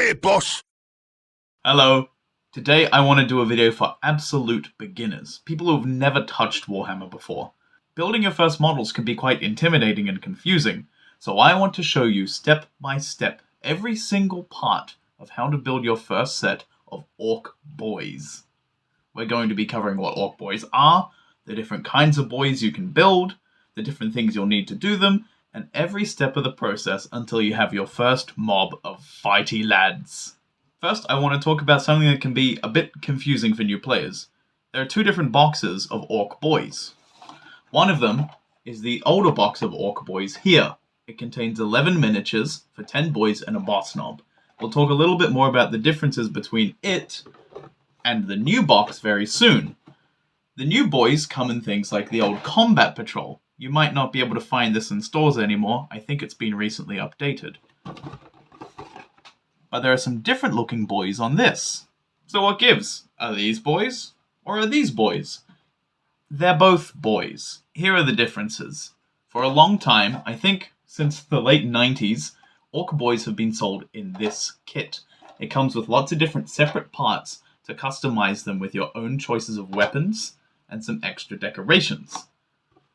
here, boss. Hello. Today I want to do a video for absolute beginners, people who have never touched Warhammer before. Building your first models can be quite intimidating and confusing, so I want to show you step by step every single part of how to build your first set of Ork Boys. We're going to be covering what Ork Boys are, the different kinds of boys you can build, the different things you'll need to do them, and every step of the process until you have your first mob of fighty lads. First, I want to talk about something that can be a bit confusing for new players. There are two different boxes of Ork Boys. One of them is the older box of Ork Boys here. It contains 11 miniatures for 10 boys and a Boss Nob. We'll talk a little bit more about the differences between it and the new box very soon. The new boys come in things like the old Combat Patrol. You might not be able to find this in stores anymore. I think it's been recently updated. But there are some different looking boys on this. So what gives? Are these boys? Or are these boys? They're both boys. Here are the differences. For a long time, I think since the late 90s, Ork Boys have been sold in this kit. It comes with lots of different separate parts to customize them with your own choices of weapons and some extra decorations.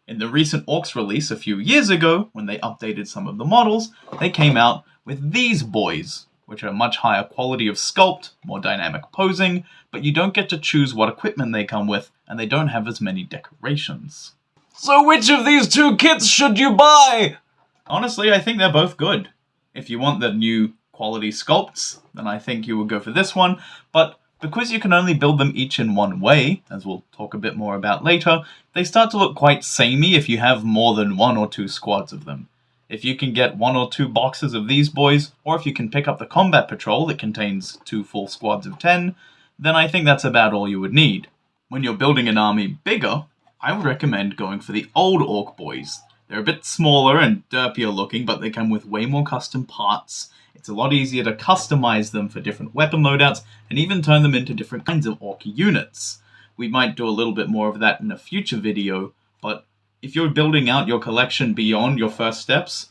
In the recent Orks release a few years ago, when they updated some of the models, they came out with these boys, which are much higher quality of sculpt, more dynamic posing, but you don't get to choose what equipment they come with, and they don't have as many decorations. So which of these two kits should you buy? Honestly, I think they're both good. If you want the new quality sculpts, then I think you would go for this one, but because you can only build them each in one way, as we'll talk a bit more about later, they start to look quite samey if you have more than one or two squads of them. If you can get one or two boxes of these boys, or if you can pick up the Combat Patrol that contains 2 full squads of 10, then I think that's about all you would need. When you're building an army bigger, I would recommend going for the old Ork Boys. They're a bit smaller and derpier looking, but they come with way more custom parts. It's a lot easier to customize them for different weapon loadouts, and even turn them into different kinds of Ork units. We might do a little bit more of that in a future video, but if you're building out your collection beyond your first steps,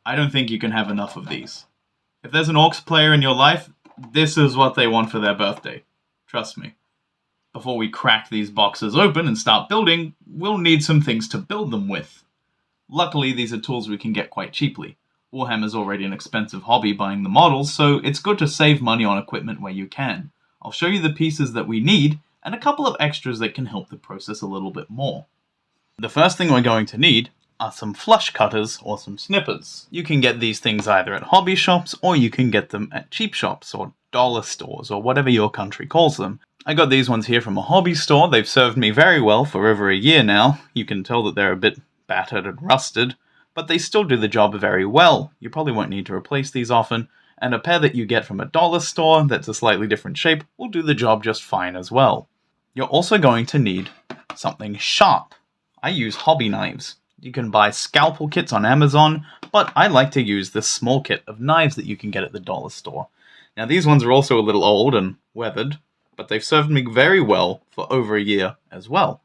I don't think you can have enough of these. If there's an Orks player in your life, this is what they want for their birthday. Trust me. Before we crack these boxes open and start building, we'll need some things to build them with. Luckily, these are tools we can get quite cheaply. Warhammer's already an expensive hobby buying the models, so it's good to save money on equipment where you can. I'll show you the pieces that we need, and a couple of extras that can help the process a little bit more. The first thing we're going to need are some flush cutters or some snippers. You can get these things either at hobby shops, or you can get them at cheap shops or dollar stores, or whatever your country calls them. I got these ones here from a hobby store. They've served me very well for over a year now. You can tell that they're a bit battered and rusted, but they still do the job very well. You probably won't need to replace these often, and a pair that you get from a dollar store that's a slightly different shape will do the job just fine as well. You're also going to need something sharp. I use hobby knives. You can buy scalpel kits on Amazon, but I like to use this small kit of knives that you can get at the dollar store. Now these ones are also a little old and weathered, but they've served me very well for over a year as well.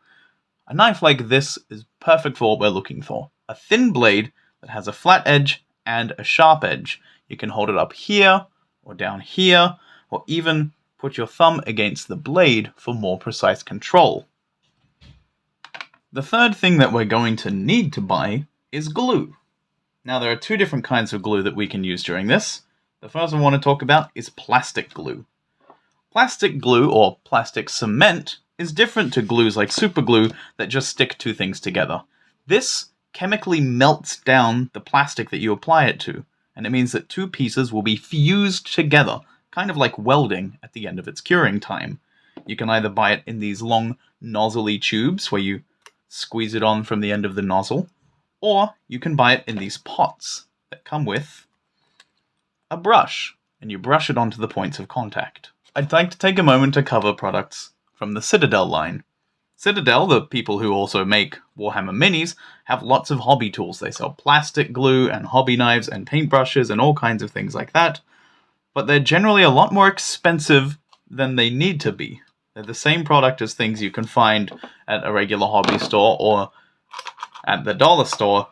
A knife like this is perfect for what we're looking for. A thin blade that has a flat edge and a sharp edge. You can hold it up here, or down here, or even put your thumb against the blade for more precise control. The third thing that we're going to need to buy is glue. Now there are two different kinds of glue that we can use during this. The first I want to talk about is plastic glue. Plastic glue, or plastic cement, is different to glues like super glue that just stick two things together. This chemically melts down the plastic that you apply it to, and it means that two pieces will be fused together, kind of like welding at the end of its curing time. You can either buy it in these long nozzly tubes where you squeeze it on from the end of the nozzle, or you can buy it in these pots that come with a brush, and you brush it onto the points of contact. I'd like to take a moment to cover products from the Citadel line. Citadel, the people who also make Warhammer minis, have lots of hobby tools. They sell plastic glue and hobby knives and paintbrushes and all kinds of things like that, but they're generally a lot more expensive than they need to be. They're the same product as things you can find at a regular hobby store or at the dollar store,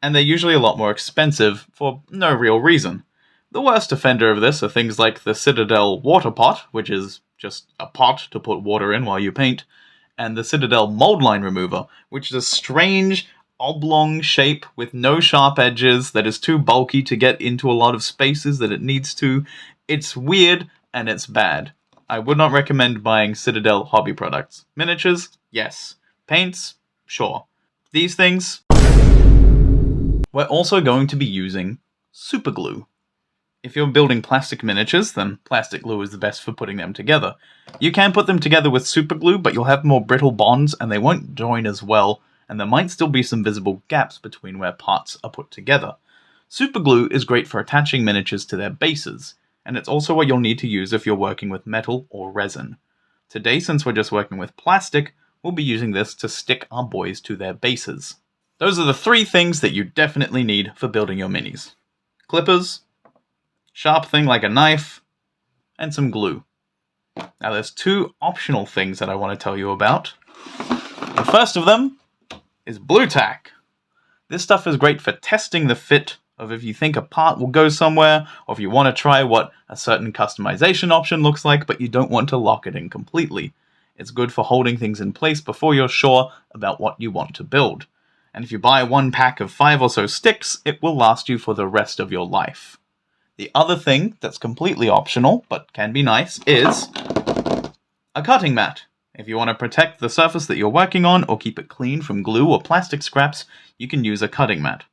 and they're usually a lot more expensive for no real reason. The worst offender of this are things like the Citadel water pot, which is just a pot to put water in while you paint, and the Citadel mold line remover, which is a strange oblong shape with no sharp edges that is too bulky to get into a lot of spaces that it needs to. It's weird and it's bad. I would not recommend buying Citadel hobby products. Miniatures? Yes. Paints? Sure. These things? We're also going to be using super glue. If you're building plastic miniatures, then plastic glue is the best for putting them together. You can put them together with super glue, but you'll have more brittle bonds and they won't join as well, and there might still be some visible gaps between where parts are put together. Super glue is great for attaching miniatures to their bases, and it's also what you'll need to use if you're working with metal or resin. Today, since we're just working with plastic, we'll be using this to stick our boys to their bases. Those are the 3 things that you definitely need for building your minis. Clippers, sharp thing like a knife, and some glue. Now there's 2 optional things that I want to tell you about. The first of them is blue tack. This stuff is great for testing the fit of if you think a part will go somewhere, or if you want to try what a certain customization option looks like, but you don't want to lock it in completely. It's good for holding things in place before you're sure about what you want to build. And if you buy 1 pack of 5 or so sticks, it will last you for the rest of your life. The other thing that's completely optional, but can be nice, is a cutting mat. If you want to protect the surface that you're working on, or keep it clean from glue or plastic scraps, you can use a cutting mat.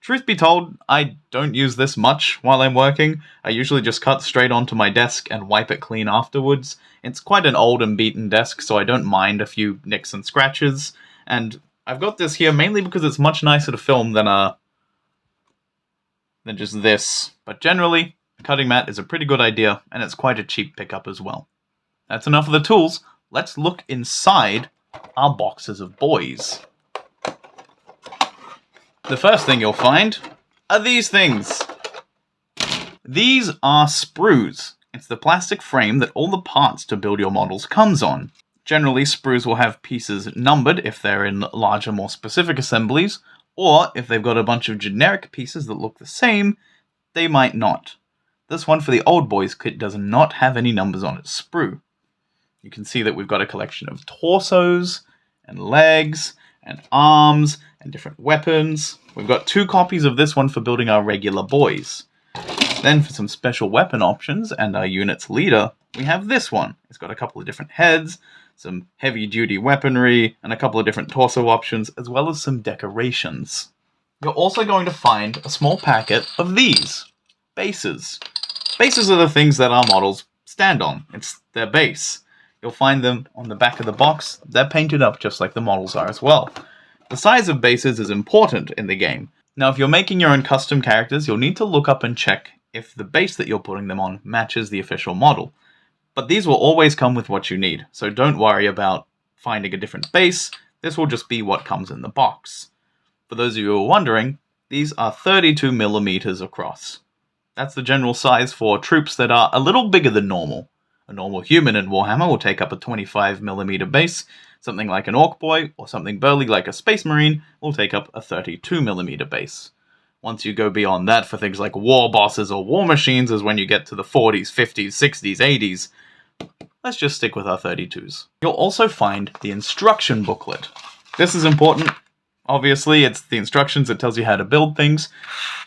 Truth be told, I don't use this much while I'm working. I usually just cut straight onto my desk and wipe it clean afterwards. It's quite an old and beaten desk, so I don't mind a few nicks and scratches. And I've got this here mainly because it's much nicer to film than just this. But generally, a cutting mat is a pretty good idea, and it's quite a cheap pickup as well. That's enough of the tools. Let's look inside our boxes of boys. The first thing you'll find are these things. These are sprues. It's the plastic frame that all the parts to build your models comes on. Generally, sprues will have pieces numbered if they're in larger, more specific assemblies, or if they've got a bunch of generic pieces that look the same, they might not. This one for the Old Boyz kit does not have any numbers on its sprue. You can see that we've got a collection of torsos, and legs, and arms, and different weapons. We've got 2 copies of this one for building our regular boys. Then for some special weapon options and our unit's leader, we have this one. It's got a couple of different heads, some heavy-duty weaponry, and a couple of different torso options, as well as some decorations. You're also going to find a small packet of these, bases. Bases are the things that our models stand on. It's their base. You'll find them on the back of the box. They're painted up just like the models are as well. The size of bases is important in the game. Now, if you're making your own custom characters, you'll need to look up and check if the base that you're putting them on matches the official model. But these will always come with what you need, so don't worry about finding a different base. This will just be what comes in the box. For those of you who are wondering, these are 32 millimeters across. That's the general size for troops that are a little bigger than normal. A normal human in Warhammer will take up a 25mm base. Something like an Ork Boy or something burly like a Space Marine will take up a 32mm base. Once you go beyond that for things like war bosses or war machines is when you get to the 40s, 50s, 60s, 80s. Let's just stick with our 32s. You'll also find the instruction booklet. This is important. Obviously, it's the instructions that tells you how to build things.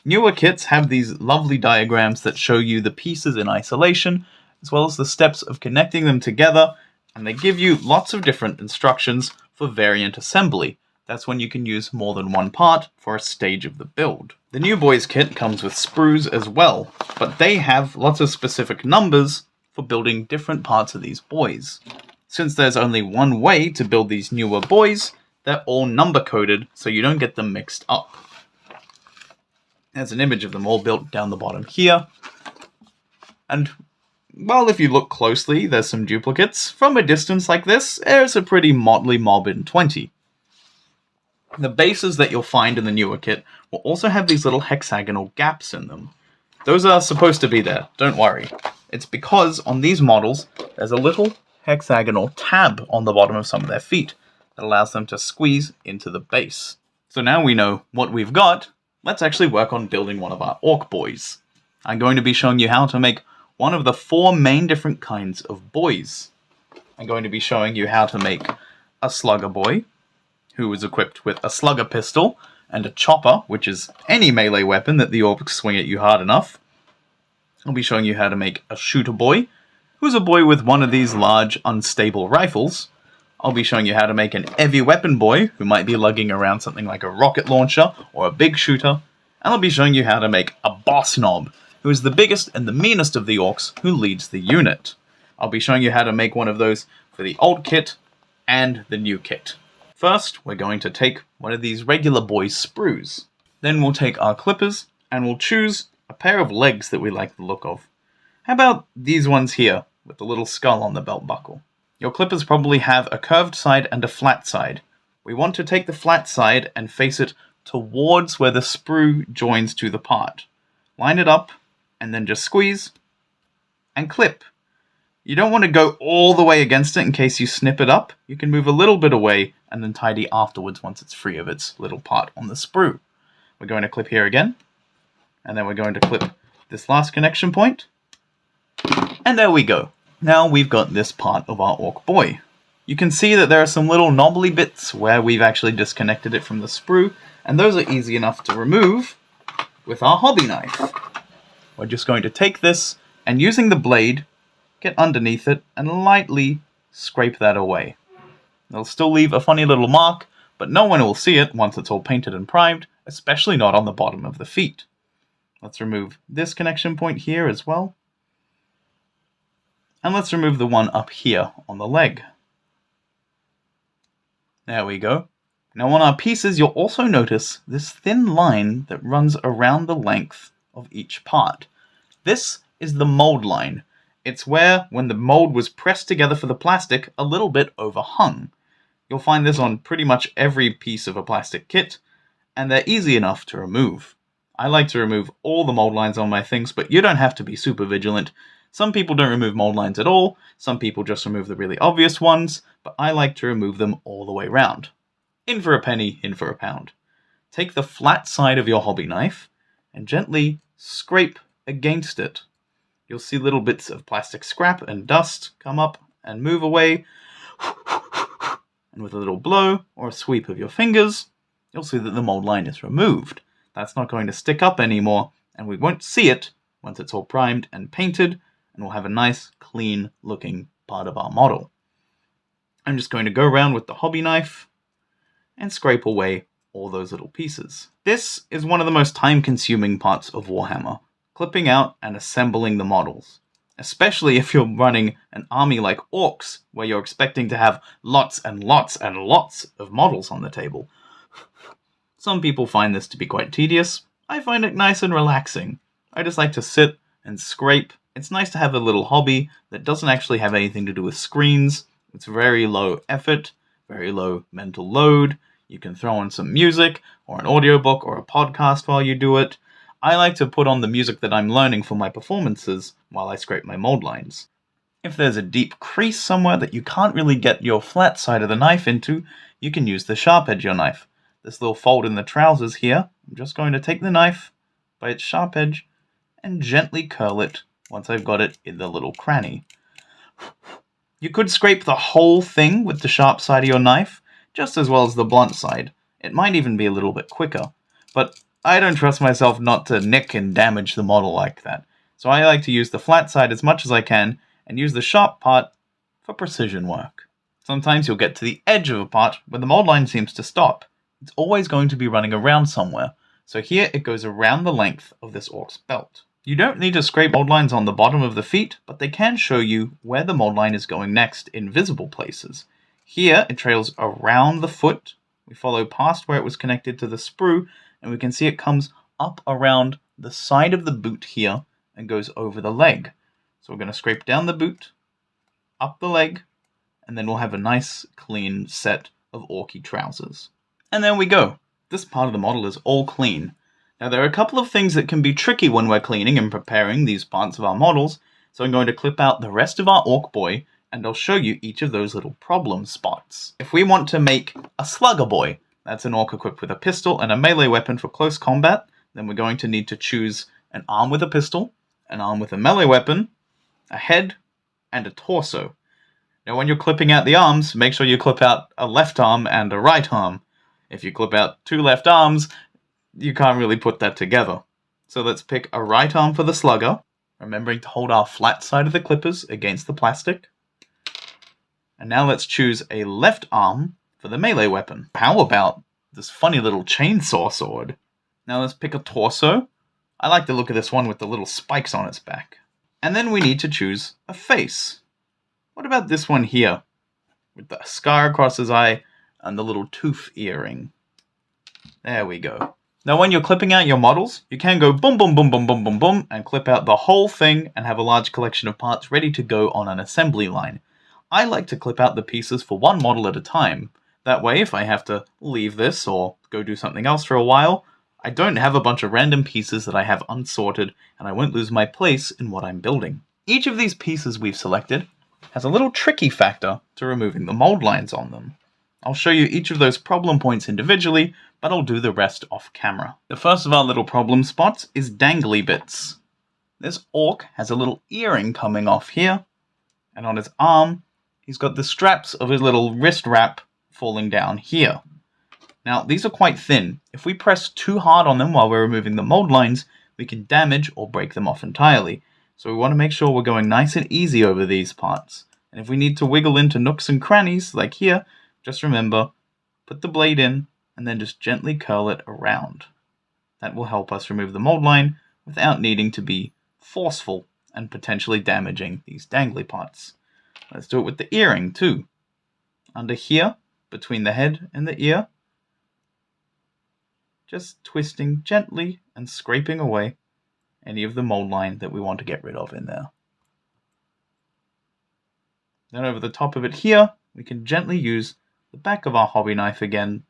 Newer kits have these lovely diagrams that show you the pieces in isolation, as well as the steps of connecting them together, and they give you lots of different instructions for variant assembly. That's when you can use more than one part for a stage of the build. The New Boys kit comes with sprues as well, but they have lots of specific numbers for building different parts of these boys. Since there's only one way to build these newer boys, they're all number coded so you don't get them mixed up. There's an image of them all built down the bottom here. And, well, if you look closely, there's some duplicates. From a distance like this, there's a pretty motley mob in 20. The bases that you'll find in the newer kit will also have these little hexagonal gaps in them. Those are supposed to be there, don't worry. It's because on these models, there's a little hexagonal tab on the bottom of some of their feet that allows them to squeeze into the base. So now we know what we've got, let's actually work on building one of our Ork Boys. I'm going to be showing you how to make one of the 4 main different kinds of boys. I'm going to be showing you how to make a Slugga boy, who is equipped with a Slugga pistol and a chopper, which is any melee weapon that the Orks swing at you hard enough. I'll be showing you how to make a Shoota Boy, who's a boy with one of these large, unstable rifles. I'll be showing you how to make an heavy weapon boy, who might be lugging around something like a rocket launcher or a big shooter. And I'll be showing you how to make a Boss Nob, who is the biggest and the meanest of the Orks, who leads the unit. I'll be showing you how to make one of those for the old kit and the new kit. First, we're going to take one of these regular boys' sprues. Then we'll take our clippers, and we'll choose a pair of legs that we like the look of. How about these ones here, with the little skull on the belt buckle? Your clippers probably have a curved side and a flat side. We want to take the flat side and face it towards where the sprue joins to the part. Line it up, and then just squeeze, and clip. You don't want to go all the way against it in case you snip it up. You can move a little bit away, and then tidy afterwards once it's free of its little part on the sprue. We're going to clip here again, and then we're going to clip this last connection point, and there we go. Now we've got this part of our Ork boy. You can see that there are some little knobbly bits where we've actually disconnected it from the sprue, and those are easy enough to remove with our hobby knife. We're just going to take this, and using the blade, get underneath it and lightly scrape that away. It'll still leave a funny little mark, but no one will see it once it's all painted and primed, especially not on the bottom of the feet. Let's remove this connection point here as well. And let's remove the one up here on the leg. There we go. Now on our pieces, you'll also notice this thin line that runs around the length of each part. This is the mold line. It's where, when the mold was pressed together for the plastic, a little bit overhung. You'll find this on pretty much every piece of a plastic kit, and they're easy enough to remove. I like to remove all the mold lines on my things, but you don't have to be super vigilant. Some people don't remove mold lines at all, some people just remove the really obvious ones, but I like to remove them all the way round. In for a penny, in for a pound. Take the flat side of your hobby knife and gently scrape against it. You'll see little bits of plastic scrap and dust come up and move away. And with a little blow or a sweep of your fingers, you'll see that the mold line is removed. That's not going to stick up anymore, and we won't see it once it's all primed and painted, and we'll have a nice, clean looking part of our model. I'm just going to go around with the hobby knife and scrape away all those little pieces. This is one of the most time-consuming parts of Warhammer, clipping out and assembling the models. Especially if you're running an army like Orks, where you're expecting to have lots and lots and lots of models on the table. Some people find this to be quite tedious. I find it nice and relaxing. I just like to sit and scrape. It's nice to have a little hobby that doesn't actually have anything to do with screens. It's very low effort, very low mental load. You can throw on some music, or an audiobook, or a podcast while you do it. I like to put on the music that I'm learning for my performances while I scrape my mold lines. If there's a deep crease somewhere that you can't really get your flat side of the knife into, you can use the sharp edge of your knife. This little fold in the trousers here, I'm just going to take the knife by its sharp edge and gently curl it once I've got it in the little cranny. You could scrape the whole thing with the sharp side of your knife, just as well as the blunt side. It might even be a little bit quicker, but I don't trust myself not to nick and damage the model like that. So I like to use the flat side as much as I can, and use the sharp part for precision work. Sometimes you'll get to the edge of a part where the mold line seems to stop. It's always going to be running around somewhere, so here it goes around the length of this Ork's belt. You don't need to scrape mold lines on the bottom of the feet, but they can show you where the mold line is going next in visible places. Here it trails around the foot, we follow past where it was connected to the sprue, and we can see it comes up around the side of the boot here and goes over the leg. So we're going to scrape down the boot, up the leg, and then we'll have a nice clean set of Orky trousers. And there we go. This part of the model is all clean. Now there are a couple of things that can be tricky when we're cleaning and preparing these parts of our models, so I'm going to clip out the rest of our Ork boy, and I'll show you each of those little problem spots. If we want to make a Slugga boy, that's an Ork equipped with a pistol and a melee weapon for close combat, then we're going to need to choose an arm with a pistol, an arm with a melee weapon, a head, and a torso. Now when you're clipping out the arms, make sure you clip out a left arm and a right arm. If you clip out 2 left arms, you can't really put that together. So let's pick a right arm for the Slugga, remembering to hold our flat side of the clippers against the plastic. And now let's choose a left arm for the melee weapon. How about this funny little chainsaw sword? Now let's pick a torso. I like the look of this one with the little spikes on its back. And then we need to choose a face. What about this one here? With the scar across his eye and the little tooth earring. There we go. Now when you're clipping out your models, you can go boom, boom, boom, boom, boom, boom, boom, and clip out the whole thing and have a large collection of parts ready to go on an assembly line. I like to clip out the pieces for one model at a time. That way, if I have to leave this or go do something else for a while, I don't have a bunch of random pieces that I have unsorted, and I won't lose my place in what I'm building. Each of these pieces we've selected has a little tricky factor to removing the mold lines on them. I'll show you each of those problem points individually, but I'll do the rest off camera. The first of our little problem spots is dangly bits. This orc has a little earring coming off here, and on his arm, he's got the straps of his little wrist wrap falling down here. Now, these are quite thin. If we press too hard on them while we're removing the mold lines, we can damage or break them off entirely. So we want to make sure we're going nice and easy over these parts. And if we need to wiggle into nooks and crannies, like here, just remember, put the blade in, and then just gently curl it around. That will help us remove the mold line without needing to be forceful and potentially damaging these dangly parts. Let's do it with the earring too. Under here, between the head and the ear, just twisting gently and scraping away any of the mold line that we want to get rid of in there. Then over the top of it here, we can gently use the back of our hobby knife again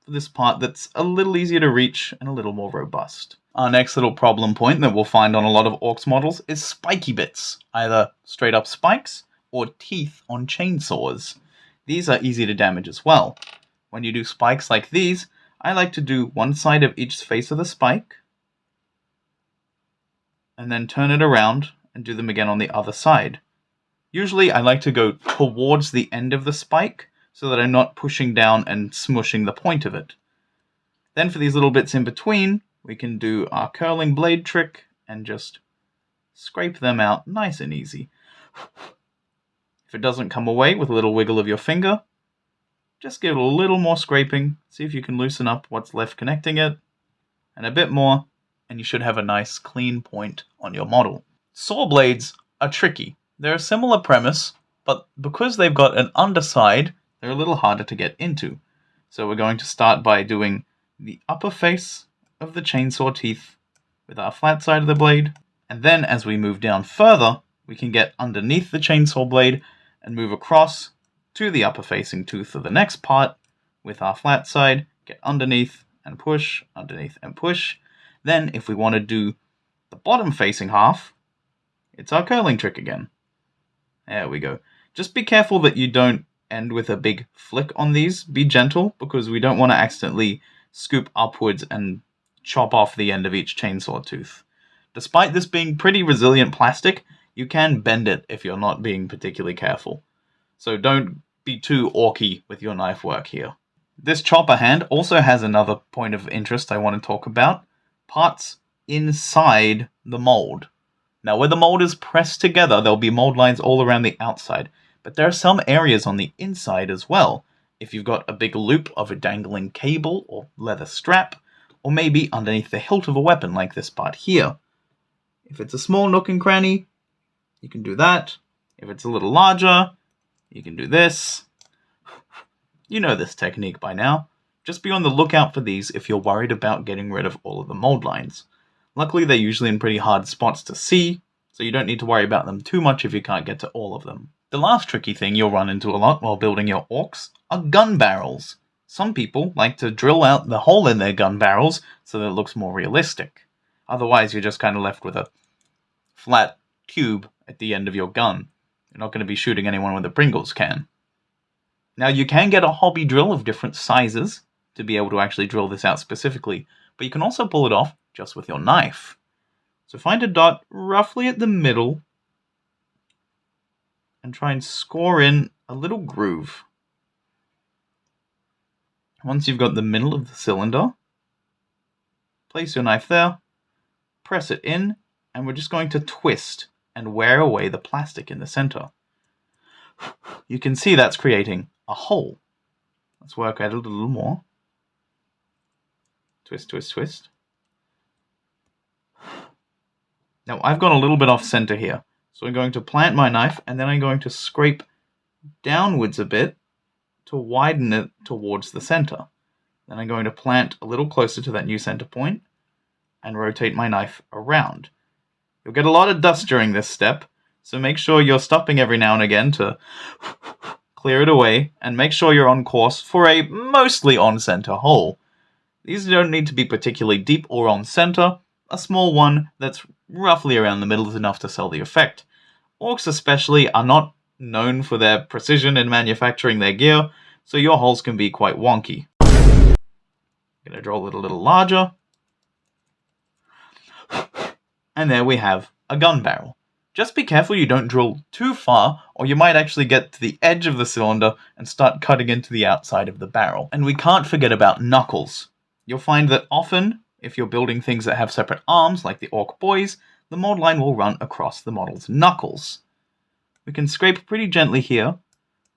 for this part that's a little easier to reach and a little more robust. Our next little problem point that we'll find on a lot of Orks models is spiky bits, either straight up spikes or teeth on chainsaws. These are easy to damage as well. When you do spikes like these, I like to do one side of each face of the spike, and then turn it around and do them again on the other side. Usually I like to go towards the end of the spike so that I'm not pushing down and smushing the point of it. Then for these little bits in between, we can do our curling blade trick and just scrape them out nice and easy. If it doesn't come away with a little wiggle of your finger, just give it a little more scraping, see if you can loosen up what's left connecting it, and a bit more, and you should have a nice clean point on your model. Saw blades are tricky. They're a similar premise, but because they've got an underside, they're a little harder to get into. So we're going to start by doing the upper face of the chainsaw teeth with our flat side of the blade, and then as we move down further, we can get underneath the chainsaw blade and move across to the upper facing tooth of the next part with our flat side, get underneath and push, underneath and push. Then if we want to do the bottom facing half, it's our curling trick again. There we go. Just be careful that you don't end with a big flick on these. Be gentle, because we don't want to accidentally scoop upwards and chop off the end of each chainsaw tooth. Despite this being pretty resilient plastic, you can bend it if you're not being particularly careful. So don't be too orky with your knife work here. This chopper hand also has another point of interest I want to talk about. Parts inside the mold. Now where the mold is pressed together, there'll be mold lines all around the outside, but there are some areas on the inside as well. If you've got a big loop of a dangling cable or leather strap, or maybe underneath the hilt of a weapon like this part here. If it's a small nook and cranny, you can do that. If it's a little larger, you can do this. You know this technique by now. Just be on the lookout for these if you're worried about getting rid of all of the mold lines. Luckily, they're usually in pretty hard spots to see, so you don't need to worry about them too much if you can't get to all of them. The last tricky thing you'll run into a lot while building your orks are gun barrels. Some people like to drill out the hole in their gun barrels so that it looks more realistic. Otherwise, you're just kind of left with a flat tube at the end of your gun. You're not going to be shooting anyone with a Pringles can. Now, you can get a hobby drill of different sizes to be able to actually drill this out specifically, but you can also pull it off just with your knife. So find a dot roughly at the middle and try and score in a little groove. Once you've got the middle of the cylinder, place your knife there, press it in, and we're just going to twist and wear away the plastic in the center. You can see that's creating a hole. Let's work at it a little more. Twist, twist, twist. Now I've gone a little bit off center here, so I'm going to plant my knife and then I'm going to scrape downwards a bit to widen it towards the center. Then I'm going to plant a little closer to that new center point and rotate my knife around. You'll get a lot of dust during this step, so make sure you're stopping every now and again to clear it away, and make sure you're on course for a mostly on-center hole. These don't need to be particularly deep or on-center. A small one that's roughly around the middle is enough to sell the effect. Orks especially are not known for their precision in manufacturing their gear, so your holes can be quite wonky. I'm going to draw it a little larger. And there we have a gun barrel. Just be careful you don't drill too far, or you might actually get to the edge of the cylinder and start cutting into the outside of the barrel. And we can't forget about knuckles. You'll find that often, if you're building things that have separate arms, like the Ork Boyz, the mold line will run across the model's knuckles. We can scrape pretty gently here,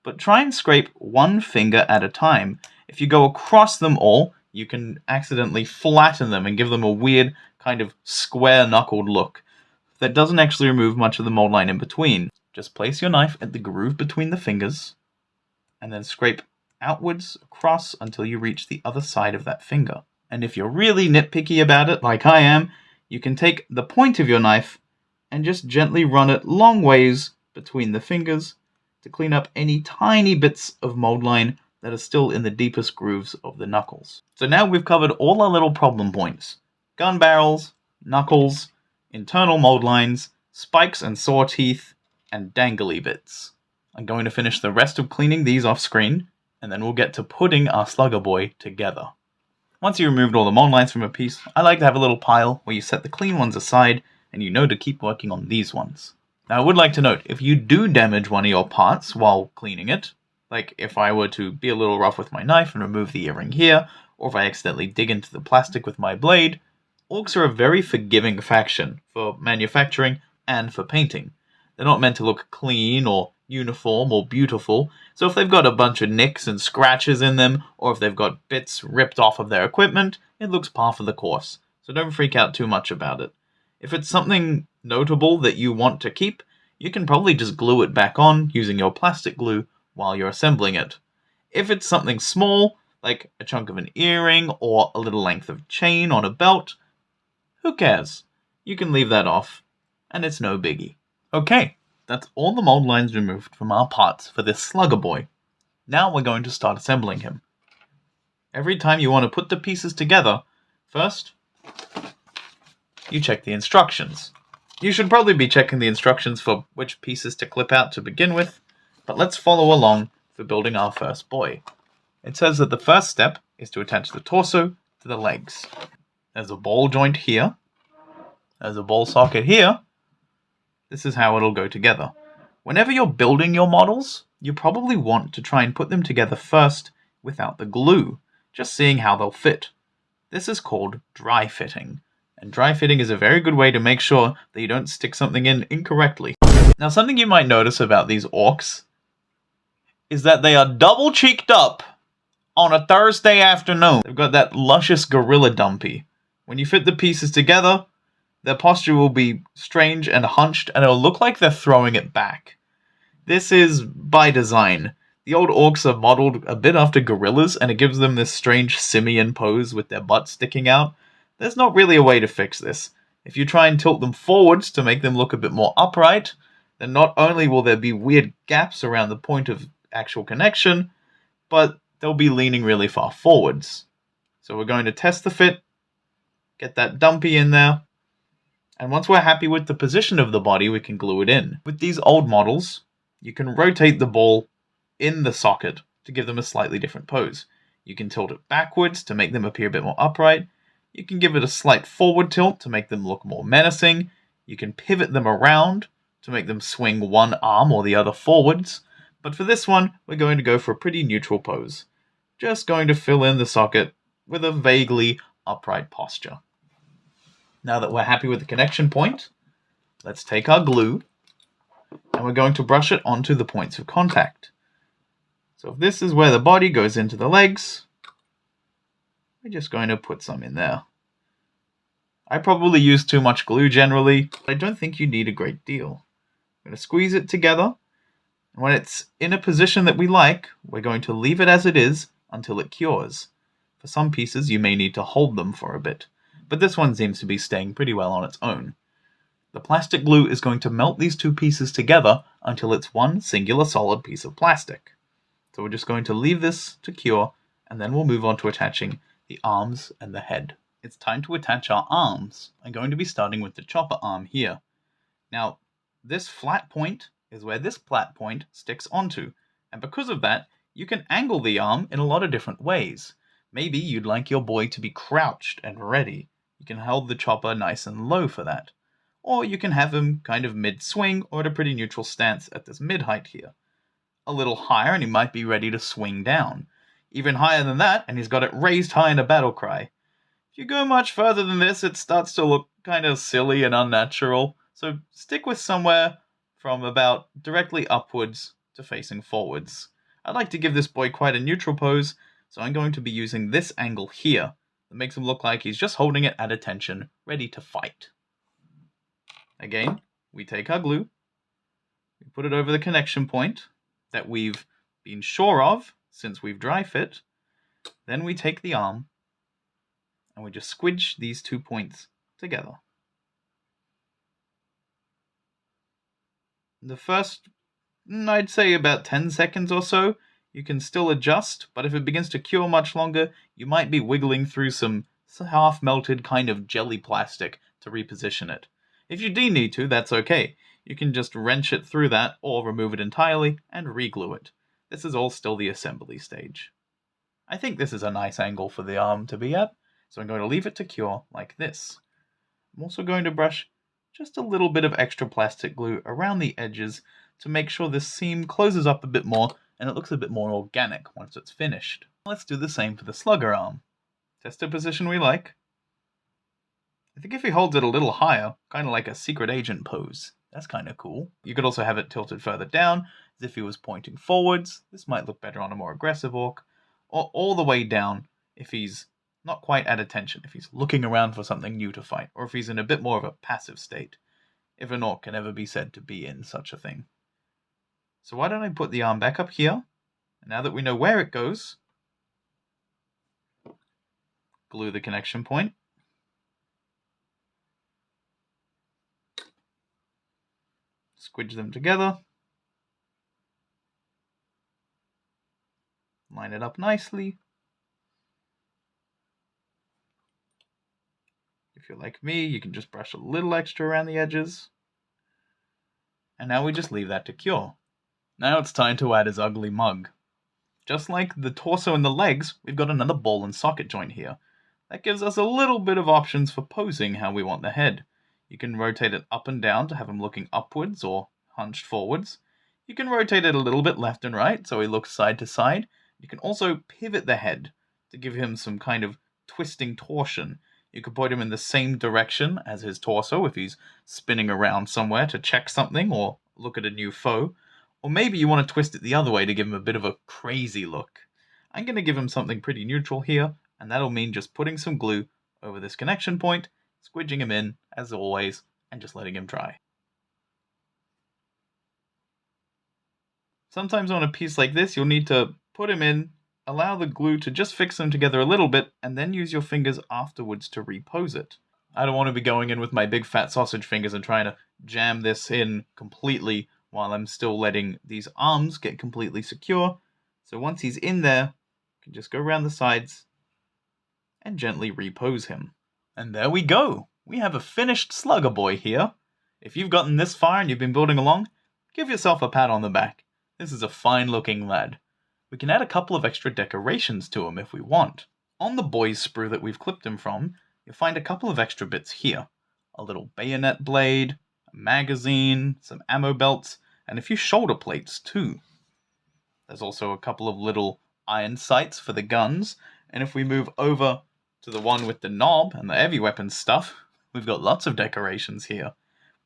but try and scrape one finger at a time. If you go across them all, you can accidentally flatten them and give them a weird kind of square-knuckled look that doesn't actually remove much of the mold line in between. Just place your knife at the groove between the fingers and then scrape outwards across until you reach the other side of that finger. And if you're really nitpicky about it, like I am, you can take the point of your knife and just gently run it long ways between the fingers to clean up any tiny bits of mold line that are still in the deepest grooves of the knuckles. So now we've covered all our little problem points. Gun barrels, knuckles, internal mold lines, spikes and saw teeth, and dangly bits. I'm going to finish the rest of cleaning these off screen, and then we'll get to putting our Slugga Boy together. Once you removed all the mold lines from a piece, I like to have a little pile where you set the clean ones aside, and you know to keep working on these ones. Now I would like to note, if you do damage one of your parts while cleaning it, like if I were to be a little rough with my knife and remove the earring here, or if I accidentally dig into the plastic with my blade, Orks are a very forgiving faction for manufacturing and for painting. They're not meant to look clean or uniform or beautiful, so if they've got a bunch of nicks and scratches in them, or if they've got bits ripped off of their equipment, it looks par for the course, so don't freak out too much about it. If it's something notable that you want to keep, you can probably just glue it back on using your plastic glue while you're assembling it. If it's something small, like a chunk of an earring or a little length of chain on a belt, who cares? You can leave that off, and it's no biggie. Okay, that's all the mold lines removed from our parts for this Slugga Boy. Now we're going to start assembling him. Every time you want to put the pieces together, first, you check the instructions. You should probably be checking the instructions for which pieces to clip out to begin with, but let's follow along for building our first boy. It says that the first step is to attach the torso to the legs. There's a ball joint here. There's a ball socket here. This is how it'll go together. Whenever you're building your models, you probably want to try and put them together first without the glue, just seeing how they'll fit. This is called dry fitting, and dry fitting is a very good way to make sure that you don't stick something in incorrectly. Now, something you might notice about these Orks is that they are double cheeked up on a Thursday afternoon. They've got that luscious gorilla dumpy. When you fit the pieces together, their posture will be strange and hunched, and it'll look like they're throwing it back. This is by design. The old Orks are modeled a bit after gorillas, and it gives them this strange simian pose with their butts sticking out. There's not really a way to fix this. If you try and tilt them forwards to make them look a bit more upright, then not only will there be weird gaps around the point of actual connection, but they'll be leaning really far forwards. So we're going to test the fit, get that dumpy in there, and once we're happy with the position of the body, we can glue it in. With these old models, you can rotate the ball in the socket to give them a slightly different pose. You can tilt it backwards to make them appear a bit more upright. You can give it a slight forward tilt to make them look more menacing. You can pivot them around to make them swing one arm or the other forwards. But for this one, we're going to go for a pretty neutral pose. Just going to fill in the socket with a vaguely upright posture. Now that we're happy with the connection point, let's take our glue and we're going to brush it onto the points of contact. So if this is where the body goes into the legs, we're just going to put some in there. I probably use too much glue generally, but I don't think you need a great deal. I'm going to squeeze it together, and when it's in a position that we like, we're going to leave it as it is until it cures. For some pieces, you may need to hold them for a bit, but this one seems to be staying pretty well on its own. The plastic glue is going to melt these two pieces together until it's one singular solid piece of plastic. So we're just going to leave this to cure, and then we'll move on to attaching the arms and the head. It's time to attach our arms. I'm going to be starting with the chopper arm here. Now, this flat point is where this flat point sticks onto, and because of that, you can angle the arm in a lot of different ways. Maybe you'd like your boy to be crouched and ready. You can hold the chopper nice and low for that. Or you can have him kind of mid-swing or at a pretty neutral stance at this mid-height here. A little higher and he might be ready to swing down. Even higher than that and he's got it raised high in a battle cry. If you go much further than this, it starts to look kind of silly and unnatural. So stick with somewhere from about directly upwards to facing forwards. I'd like to give this boy quite a neutral pose, so I'm going to be using this angle here. That makes him look like he's just holding it at attention, ready to fight. Again, we take our glue, we put it over the connection point that we've been sure of since we've dry fit. Then we take the arm and we just squidge these 2 points together. The first, I'd say about 10 seconds or so, you can still adjust, but if it begins to cure much longer, you might be wiggling through some half-melted kind of jelly plastic to reposition it. If you do need to, that's okay. You can just wrench it through that or remove it entirely and re-glue it. This is all still the assembly stage. I think this is a nice angle for the arm to be at, so I'm going to leave it to cure like this. I'm also going to brush just a little bit of extra plastic glue around the edges to make sure this seam closes up a bit more and it looks a bit more organic once it's finished. Let's do the same for the Slugga arm. Test a position we like. I think if he holds it a little higher, kind of like a secret agent pose, that's kind of cool. You could also have it tilted further down, as if he was pointing forwards. This might look better on a more aggressive orc. Or all the way down if he's not quite at attention, if he's looking around for something new to fight, or if he's in a bit more of a passive state, if an orc can ever be said to be in such a thing. So why don't I put the arm back up here, and now that we know where it goes, glue the connection point. Squidge them together. Line it up nicely. If you're like me, you can just brush a little extra around the edges. And now we just leave that to cure. Now it's time to add his ugly mug. Just like the torso and the legs, we've got another ball and socket joint here. That gives us a little bit of options for posing how we want the head. You can rotate it up and down to have him looking upwards or hunched forwards. You can rotate it a little bit left and right so he looks side to side. You can also pivot the head to give him some kind of twisting torsion. You could point him in the same direction as his torso if he's spinning around somewhere to check something or look at a new foe. Or maybe you want to twist it the other way to give him a bit of a crazy look. I'm going to give him something pretty neutral here, and that'll mean just putting some glue over this connection point, squidging him in, as always, and just letting him dry. Sometimes on a piece like this, you'll need to put him in, allow the glue to just fix them together a little bit, and then use your fingers afterwards to repose it. I don't want to be going in with my big fat sausage fingers and trying to jam this in completely while I'm still letting these arms get completely secure. So once he's in there, you can just go around the sides and gently repose him. And there we go! We have a finished Slugga Boy here. If you've gotten this far and you've been building along, give yourself a pat on the back. This is a fine-looking lad. We can add a couple of extra decorations to him if we want. On the boy's sprue that we've clipped him from, you'll find a couple of extra bits here. A little bayonet blade, a magazine, some ammo belts, and a few shoulder plates too. There's also a couple of little iron sights for the guns, and if we move over to the one with the knob and the heavy weapons stuff, we've got lots of decorations here.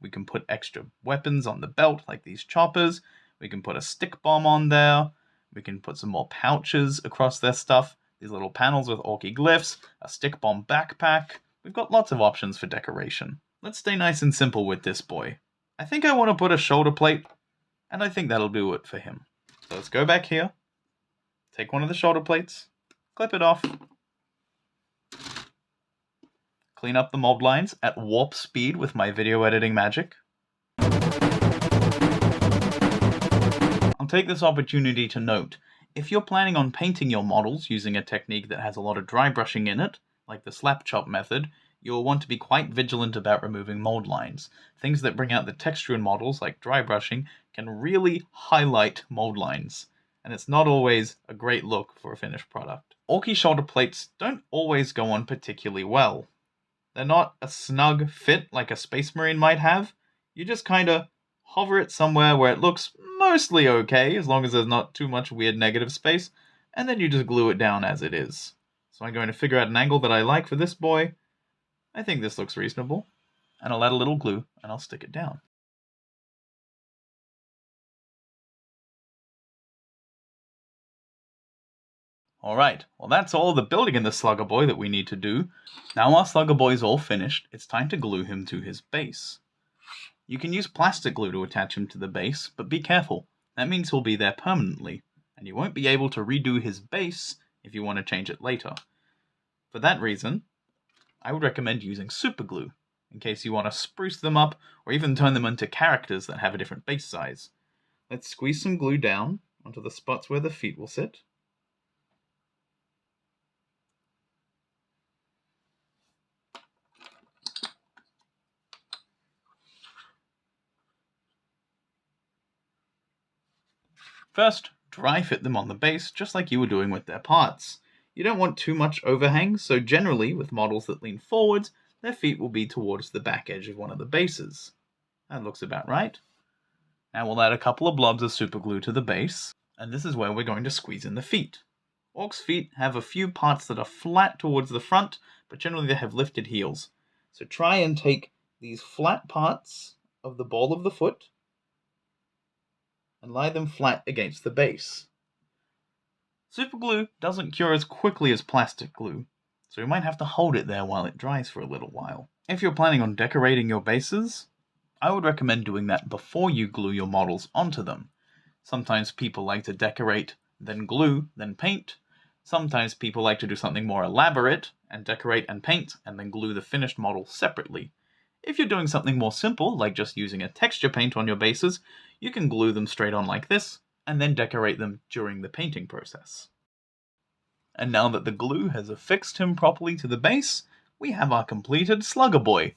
We can put extra weapons on the belt, like these choppers. We can put a stick bomb on there. We can put some more pouches across their stuff. These little panels with orky glyphs, a stick bomb backpack. We've got lots of options for decoration. Let's stay nice and simple with this boy. I think I want to put a shoulder plate, and I think that'll do it for him. So let's go back here, take one of the shoulder plates, clip it off, clean up the mold lines at warp speed with my video editing magic. I'll take this opportunity to note, if you're planning on painting your models using a technique that has a lot of dry brushing in it, like the slap chop method, you'll want to be quite vigilant about removing mold lines. Things that bring out the texture in models, like dry brushing, can really highlight mold lines, and it's not always a great look for a finished product. Orky shoulder plates don't always go on particularly well. They're not a snug fit like a Space Marine might have. You just kinda hover it somewhere where it looks mostly okay, as long as there's not too much weird negative space, and then you just glue it down as it is. So I'm going to figure out an angle that I like for this boy. I think this looks reasonable, and I'll add a little glue and I'll stick it down. Alright, well that's all the building in the Slugga Boy that we need to do. Now our Slugga Boy's all finished, it's time to glue him to his base. You can use plastic glue to attach him to the base, but be careful. That means he'll be there permanently, and you won't be able to redo his base if you want to change it later. For that reason, I would recommend using super glue, in case you want to spruce them up, or even turn them into characters that have a different base size. Let's squeeze some glue down onto the spots where the feet will sit. First, dry fit them on the base, just like you were doing with their parts. You don't want too much overhang, so generally, with models that lean forwards, their feet will be towards the back edge of one of the bases. That looks about right. Now we'll add a couple of blobs of super glue to the base, and this is where we're going to squeeze in the feet. Orcs' feet have a few parts that are flat towards the front, but generally they have lifted heels. So try and take these flat parts of the ball of the foot, and lie them flat against the base. Super glue doesn't cure as quickly as plastic glue, so you might have to hold it there while it dries for a little while. If you're planning on decorating your bases, I would recommend doing that before you glue your models onto them. Sometimes people like to decorate, then glue, then paint. Sometimes people like to do something more elaborate and decorate and paint, and then glue the finished model separately. If you're doing something more simple, like just using a texture paint on your bases, you can glue them straight on like this, and then decorate them during the painting process. And now that the glue has affixed him properly to the base, we have our completed Slugga Boy.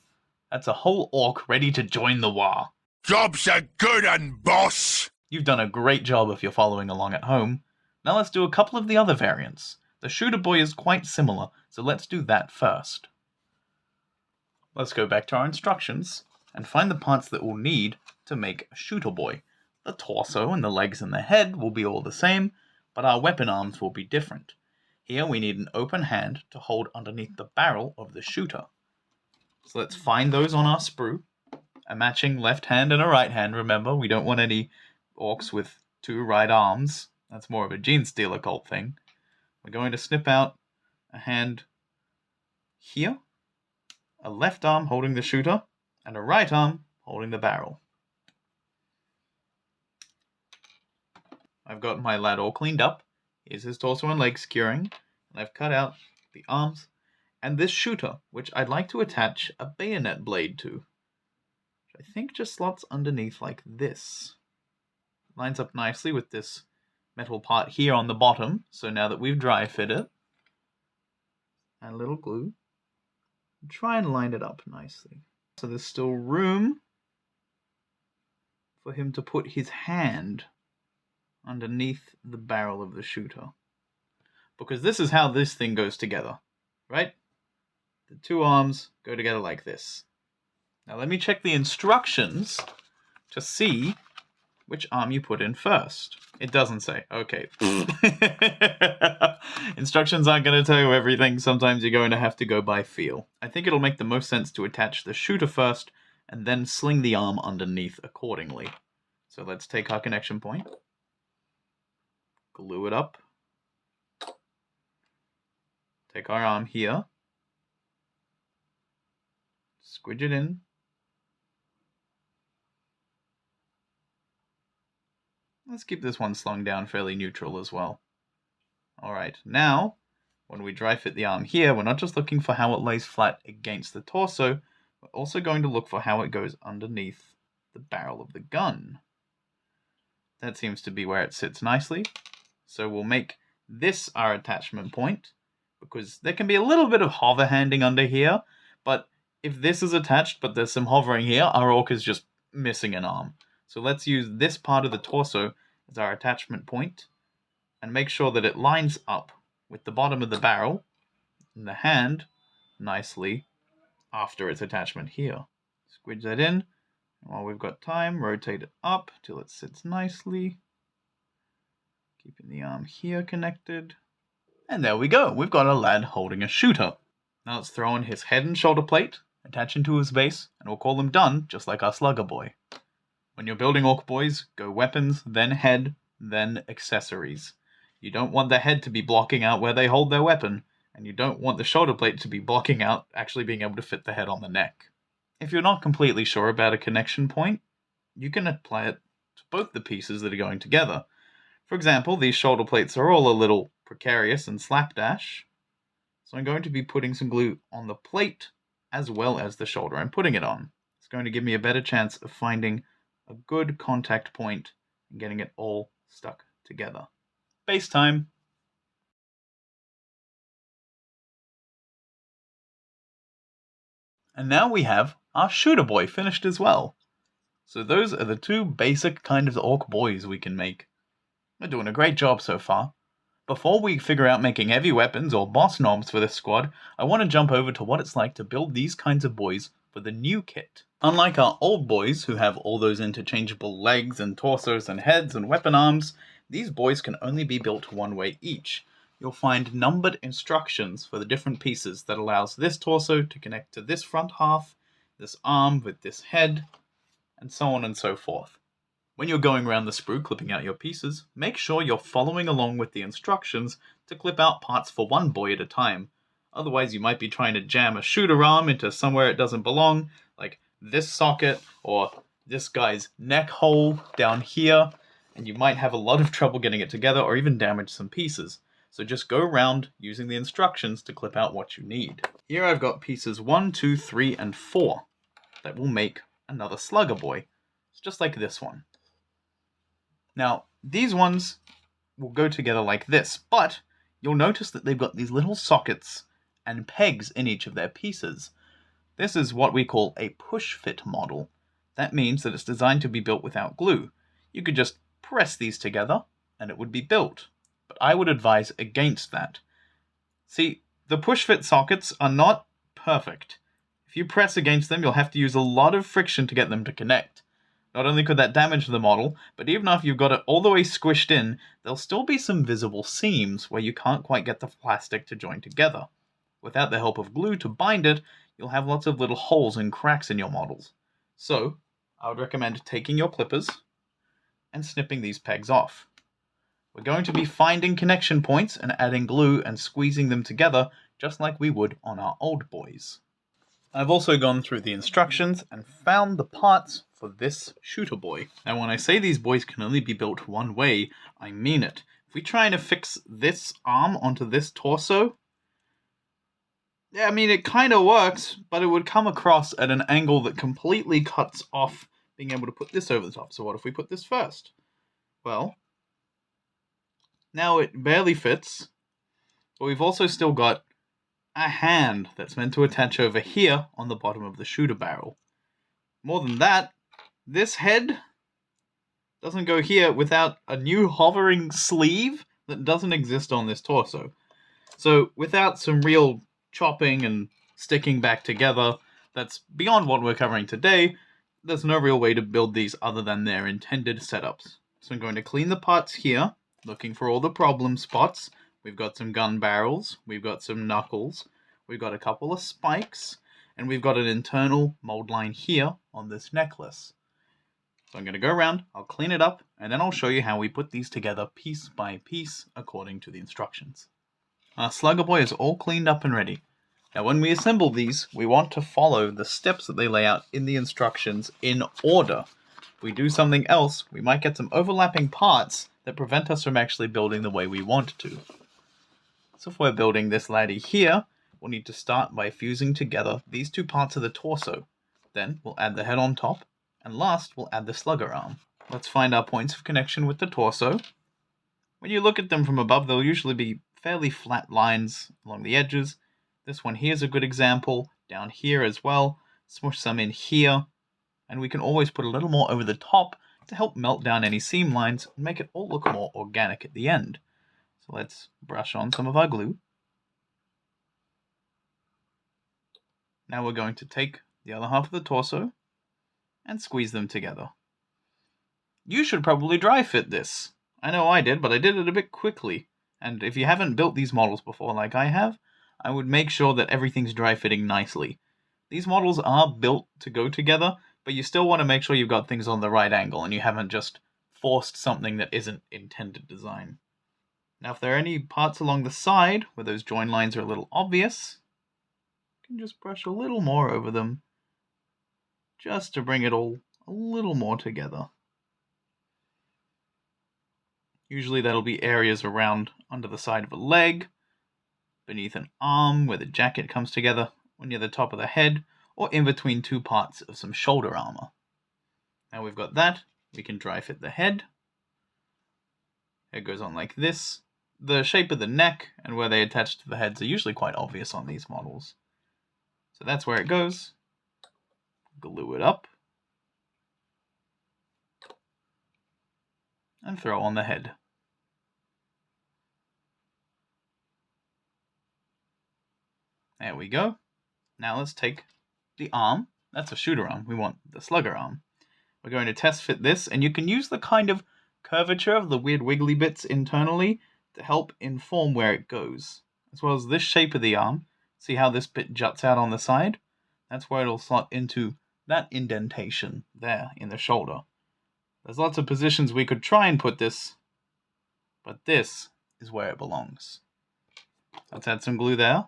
That's a whole orc ready to join the war. Job's a good un, boss! You've done a great job if you're following along at home. Now let's do a couple of the other variants. The Shoota Boy is quite similar, so let's do that first. Let's go back to our instructions and find the parts that we'll need to make a Shoota Boy. The torso and the legs and the head will be all the same, but our weapon arms will be different. Here we need an open hand to hold underneath the barrel of the shooter. So let's find those on our sprue. A matching left hand and a right hand, remember, we don't want any orcs with two right arms. That's more of a gene stealer cult thing. We're going to snip out a hand here, a left arm holding the shooter, and a right arm holding the barrel. I've got my lad all cleaned up. Here's his torso and legs curing, and I've cut out the arms and this shooter, which I'd like to attach a bayonet blade to, which I think just slots underneath like this. Lines up nicely with this metal part here on the bottom, so now that we've dry fit it, and a little glue, try and line it up nicely. So there's still room for him to put his hand underneath the barrel of the shooter. Because this is how this thing goes together, right? the two arms go together like this. Now let me check the instructions to see which arm you put in first. It doesn't say. Okay. Instructions aren't going to tell you everything. Sometimes you're going to have to go by feel. I think it'll make the most sense to attach the shooter first and then sling the arm underneath accordingly. So let's take our connection point, glue it up, take our arm here, squidge it in, let's keep this one slung down fairly neutral as well. Alright, now, when we dry fit the arm here, we're not just looking for how it lays flat against the torso, we're also going to look for how it goes underneath the barrel of the gun. That seems to be where it sits nicely. So we'll make this our attachment point, because there can be a little bit of hover handing under here, but if this is attached but there's some hovering here, our orc is just missing an arm. So let's use this part of the torso as our attachment point, and make sure that it lines up with the bottom of the barrel and the hand nicely after its attachment here. Squidge that in. While we've got time, rotate it up till it sits nicely. Keeping the arm here connected. And there we go. We've got a lad holding a shooter. Now let's throw in his head and shoulder plate, attach him to his base, and we'll call him done, just like our Slugga boy. When you're building Ork Boys, go weapons, then head, then accessories. You don't want the head to be blocking out where they hold their weapon, and you don't want the shoulder plate to be blocking out actually being able to fit the head on the neck. If you're not completely sure about a connection point, you can apply it to both the pieces that are going together. For example, these shoulder plates are all a little precarious and slapdash, so I'm going to be putting some glue on the plate as well as the shoulder I'm putting it on. It's going to give me a better chance of finding a good contact point and getting it all stuck together. Base time. And now we have our Shooter Boy finished as well. So those are the two basic kind of Ork Boys we can make. We're doing a great job so far. Before we figure out making heavy weapons or boss knobs for this squad, I want to jump over to what it's like to build these kinds of boys for the new kit. Unlike our old boys, who have all those interchangeable legs and torsos and heads and weapon arms, these boys can only be built one way each. You'll find numbered instructions for the different pieces that allows this torso to connect to this front half, this arm with this head, and so on and so forth. When you're going around the sprue clipping out your pieces, make sure you're following along with the instructions to clip out parts for one boy at a time. Otherwise you might be trying to jam a shooter arm into somewhere it doesn't belong, like this socket or this guy's neck hole down here, and you might have a lot of trouble getting it together or even damage some pieces. So just go around using the instructions to clip out what you need. Here I've got pieces 1, 2, 3, and 4 that will make another Slugga boy. It's just like this one. Now, these ones will go together like this, but you'll notice that they've got these little sockets and pegs in each of their pieces. This is what we call a push-fit model. That means that it's designed to be built without glue. You could just press these together and it would be built. But I would advise against that. See, the push-fit sockets are not perfect. If you press against them, you'll have to use a lot of friction to get them to connect. Not only could that damage the model, but even after you've got it all the way squished in, there'll still be some visible seams where you can't quite get the plastic to join together. Without the help of glue to bind it, you'll have lots of little holes and cracks in your models. So, I would recommend taking your clippers and snipping these pegs off. We're going to be finding connection points and adding glue and squeezing them together just like we would on our old boys. I've also gone through the instructions and found the parts for this shooter boy. Now when I say these boys can only be built one way, I mean it. If we try to fix this arm onto this torso, yeah, I mean it kind of works, but it would come across at an angle that completely cuts off being able to put this over the top. So what if we put this first? Well, now it barely fits, but we've also still got a hand that's meant to attach over here on the bottom of the shooter barrel. More than that, this head doesn't go here without a new hovering sleeve that doesn't exist on this torso. So without some real chopping and sticking back together. That's beyond what we're covering today. There's no real way to build these other than their intended setups. So I'm going to clean the parts here, looking for all the problem spots. We've got some gun barrels, we've got some knuckles, we've got a couple of spikes, and we've got an internal mold line here on this necklace. So I'm going to go around, I'll clean it up, and then I'll show you how we put these together piece by piece according to the instructions. Our Slugga Boy is all cleaned up and ready. Now when we assemble these, we want to follow the steps that they lay out in the instructions in order. If we do something else, we might get some overlapping parts that prevent us from actually building the way we want to. So if we're building this laddie here, we'll need to start by fusing together these two parts of the torso. Then we'll add the head on top, and last we'll add the slugger arm. Let's find our points of connection with the torso. When you look at them from above, they'll usually be fairly flat lines along the edges. This one here is a good example, down here as well. Smush some in here, and we can always put a little more over the top to help melt down any seam lines and make it all look more organic at the end. So let's brush on some of our glue. Now we're going to take the other half of the torso and squeeze them together. You should probably dry fit this. I know I did, but I did it a bit quickly. And if you haven't built these models before like I have, I would make sure that everything's dry fitting nicely. These models are built to go together, but you still want to make sure you've got things on the right angle and you haven't just forced something that isn't intended design. Now if there are any parts along the side where those join lines are a little obvious, you can just brush a little more over them just to bring it all a little more together. Usually that'll be areas around under the side of a leg, beneath an arm where the jacket comes together, or near the top of the head, or in between two parts of some shoulder armor. Now we've got that, we can dry fit the head. It goes on like this. The shape of the neck and where they attach to the heads are usually quite obvious on these models. So that's where it goes. Glue it up. And throw on the head. There we go. Now let's take the arm. That's a shooter arm. We want the slugger arm. We're going to test fit this, and you can use the kind of curvature of the weird wiggly bits internally to help inform where it goes. As well as this shape of the arm. See how this bit juts out on the side? That's where it'll slot into that indentation there in the shoulder. There's lots of positions we could try and put this, but this is where it belongs. Let's add some glue there.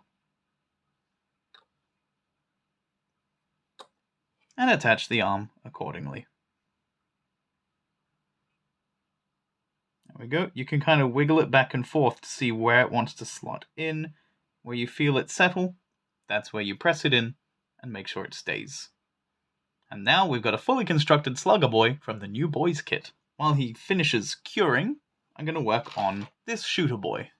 And attach the arm accordingly. There we go. You can kind of wiggle it back and forth to see where it wants to slot in. Where you feel it settle, that's where you press it in and make sure it stays. And now we've got a fully constructed Slugga Boy from the new Boys kit. While he finishes curing, I'm going to work on this Shooter Boy.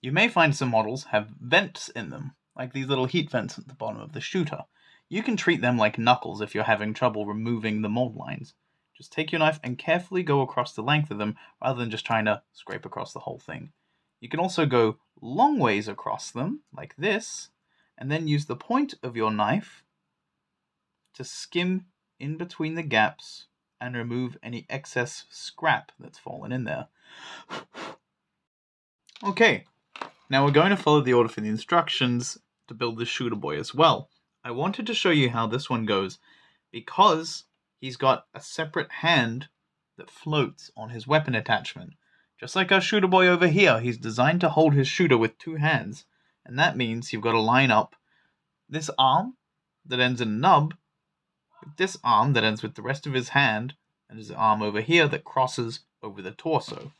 You may find some models have vents in them, like these little heat vents at the bottom of the shooter. You can treat them like knuckles if you're having trouble removing the mold lines. Just take your knife and carefully go across the length of them rather than just trying to scrape across the whole thing. You can also go long ways across them, like this, and then use the point of your knife to skim in between the gaps and remove any excess scrap that's fallen in there. Okay, now we're going to follow the order for the instructions to build the Shooter Boy as well. I wanted to show you how this one goes because he's got a separate hand that floats on his weapon attachment. Just like our Shooter Boy over here, he's designed to hold his shooter with two hands, and that means you've got to line up this arm that ends in a nub with this arm that ends with the rest of his hand, and his arm over here that crosses over the torso.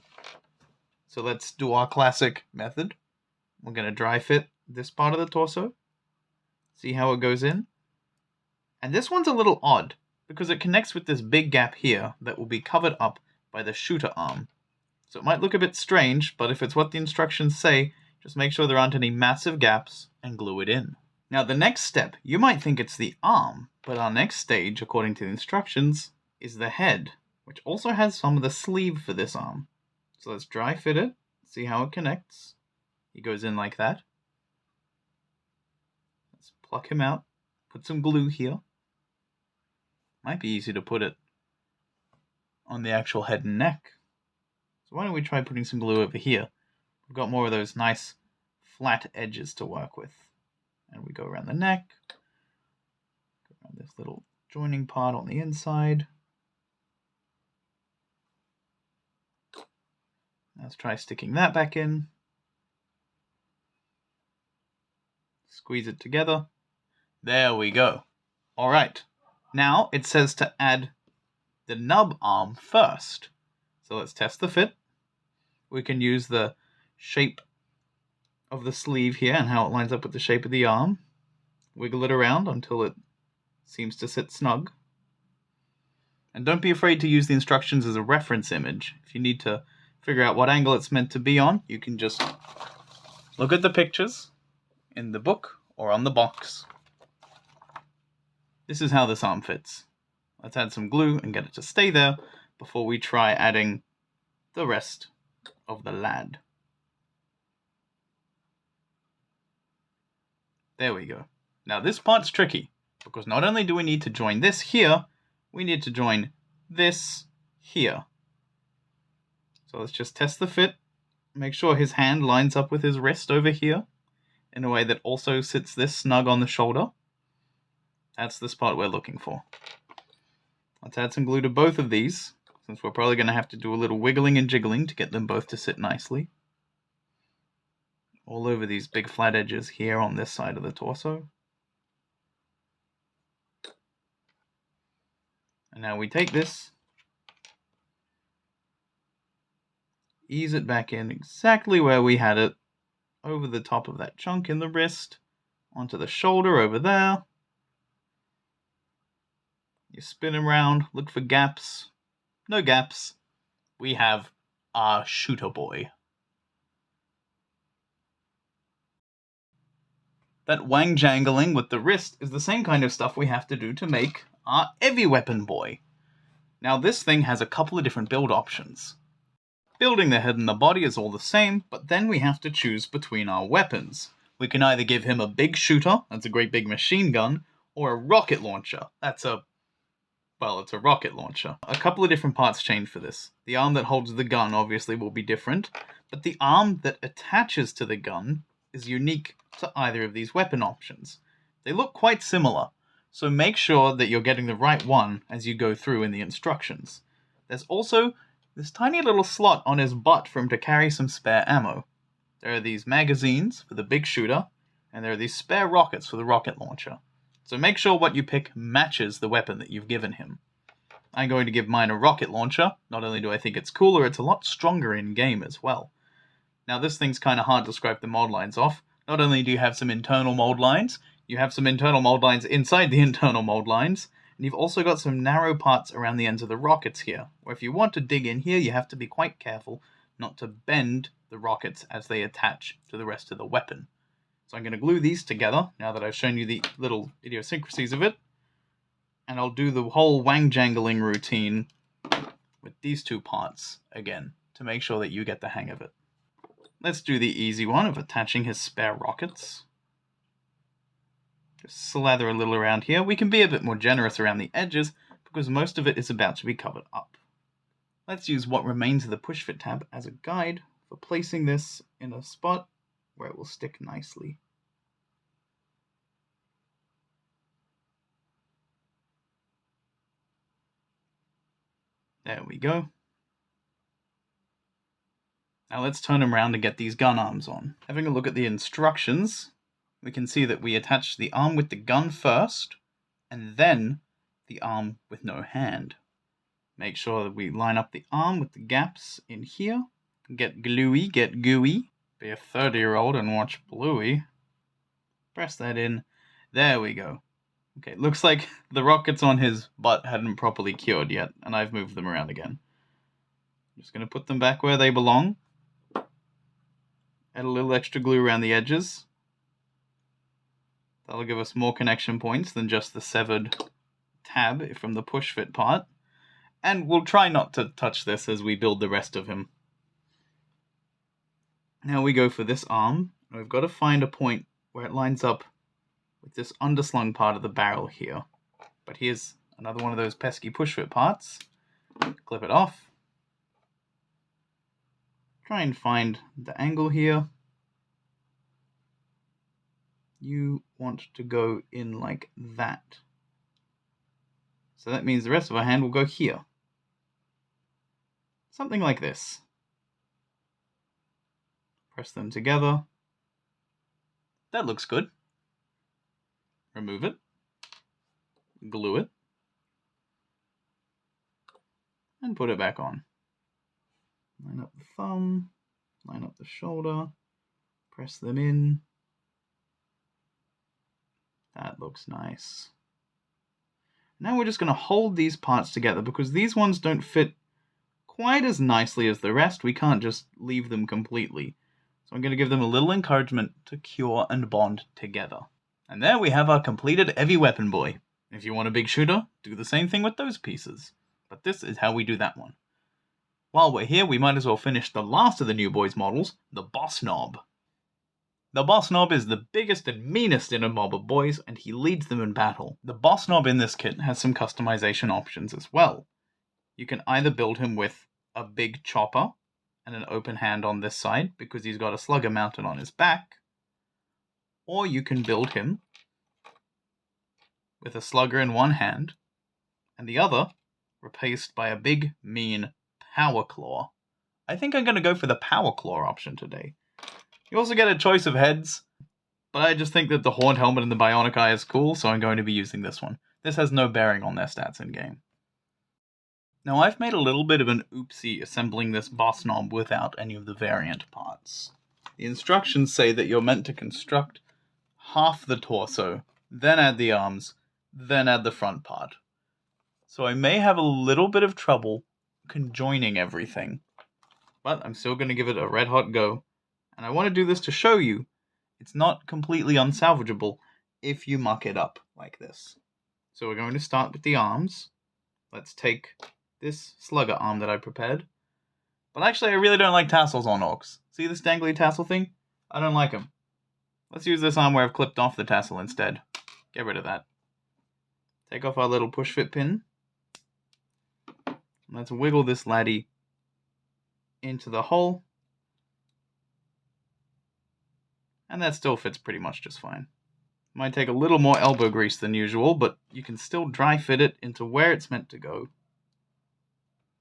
So let's do our classic method. We're going to dry fit this part of the torso. See how it goes in? And this one's a little odd, because it connects with this big gap here that will be covered up by the shooter arm. So it might look a bit strange, but if it's what the instructions say, just make sure there aren't any massive gaps and glue it in. Now the next step, you might think it's the arm, but our next stage, according to the instructions, is the head, which also has some of the sleeve for this arm. So let's dry fit it, see how it connects. It goes in like that. Let's pluck him out, put some glue here. Might be easy to put it on the actual head and neck. So why don't we try putting some glue over here? We've got more of those nice flat edges to work with. And we go around the neck, go around this little joining part on the inside. Let's try sticking that back in. Squeeze it together. There we go. Alright, now it says to add the nub arm first. So let's test the fit. We can use the shape of the sleeve here and how it lines up with the shape of the arm. Wiggle it around until it seems to sit snug. And don't be afraid to use the instructions as a reference image. If you need to figure out what angle it's meant to be on, you can just look at the pictures in the book or on the box. This is how this arm fits. Let's add some glue and get it to stay there before we try adding the rest of the lad. There we go. Now this part's tricky, because not only do we need to join this here, we need to join this here. So let's just test the fit. Make sure his hand lines up with his wrist over here in a way that also sits this snug on the shoulder. That's the spot we're looking for. Let's add some glue to both of these, since we're probably going to have to do a little wiggling and jiggling to get them both to sit nicely. All over these big flat edges here on this side of the torso. And now we take this, ease it back in exactly where we had it, over the top of that chunk in the wrist, onto the shoulder over there. You spin around, look for gaps. No gaps. We have our Shooter Boy. That wang jangling with the wrist is the same kind of stuff we have to do to make our Eavy weapon boy. Now this thing has a couple of different build options. Building the head and the body is all the same, but then we have to choose between our weapons. We can either give him a big shooter, that's a great big machine gun, or a rocket launcher. It's a rocket launcher. A couple of different parts change for this. The arm that holds the gun obviously will be different, but the arm that attaches to the gun is unique to either of these weapon options. They look quite similar, so make sure that you're getting the right one as you go through in the instructions. There's also this tiny little slot on his butt for him to carry some spare ammo. There are these magazines for the big shooter, and there are these spare rockets for the rocket launcher. So make sure what you pick matches the weapon that you've given him. I'm going to give mine a rocket launcher. Not only do I think it's cooler, it's a lot stronger in-game as well. Now this thing's kind of hard to scrape the mold lines off. Not only do you have some internal mold lines, you have some internal mold lines inside the internal mold lines, and you've also got some narrow parts around the ends of the rockets here, where if you want to dig in here, you have to be quite careful not to bend the rockets as they attach to the rest of the weapon. So I'm going to glue these together, now that I've shown you the little idiosyncrasies of it, and I'll do the whole wang-jangling routine with these two parts again, to make sure that you get the hang of it. Let's do the easy one of attaching his spare rockets. Just slather a little around here. We can be a bit more generous around the edges, because most of it is about to be covered up. Let's use what remains of the push fit tab as a guide for placing this in a spot where it will stick nicely. There we go. Now let's turn him around to get these gun arms on. Having a look at the instructions, we can see that we attach the arm with the gun first, and then the arm with no hand. Make sure that we line up the arm with the gaps in here. Get gluey, get gooey. Be a 30-year-old and watch Bluey. Press that in. There we go. Okay, looks like the rockets on his butt hadn't properly cured yet, and I've moved them around again. Just going to put them back where they belong. Add a little extra glue around the edges. That'll give us more connection points than just the severed tab from the push fit part. And we'll try not to touch this as we build the rest of him. Now we go for this arm. We've got to find a point where it lines up with this underslung part of the barrel here. But here's another one of those pesky push fit parts. Clip it off. Try and find the angle here. You want to go in like that. So that means the rest of our hand will go here. Something like this. Press them together. That looks good. Remove it. Glue it. And put it back on. Line up the thumb. Line up the shoulder. Press them in. That looks nice. Now we're just going to hold these parts together because these ones don't fit quite as nicely as the rest. We can't just leave them completely. So I'm going to give them a little encouragement to cure and bond together. And there we have our completed Eavy weapon boy. If you want a big shooter, do the same thing with those pieces. But this is how we do that one. While we're here, we might as well finish the last of the new boys models, the Boss Nob. The Boss Nob is the biggest and meanest in a mob of boys, and he leads them in battle. The Boss Nob in this kit has some customization options as well. You can either build him with a big chopper and an open hand on this side, because he's got a Slugga mounted on his back, or you can build him with a Slugga in one hand, and the other replaced by a big, mean Power Claw. I think I'm going to go for the Power Claw option today. You also get a choice of heads, but I just think that the Horned Helmet and the Bionic Eye is cool, so I'm going to be using this one. This has no bearing on their stats in-game. Now I've made a little bit of an oopsie assembling this Boss Nob without any of the variant parts. The instructions say that you're meant to construct half the torso, then add the arms, then add the front part. So I may have a little bit of trouble conjoining everything, but I'm still going to give it a red hot go. And I want to do this to show you it's not completely unsalvageable if you muck it up like this. So we're going to start with the arms. Let's take this Slugga arm that I prepared. But actually I really don't like tassels on orcs. See this dangly tassel thing? I don't like them. Let's use this arm where I've clipped off the tassel instead. Get rid of that. Take off our little push fit pin. Let's wiggle this laddie into the hole. And that still fits pretty much just fine. Might take a little more elbow grease than usual, but you can still dry fit it into where it's meant to go.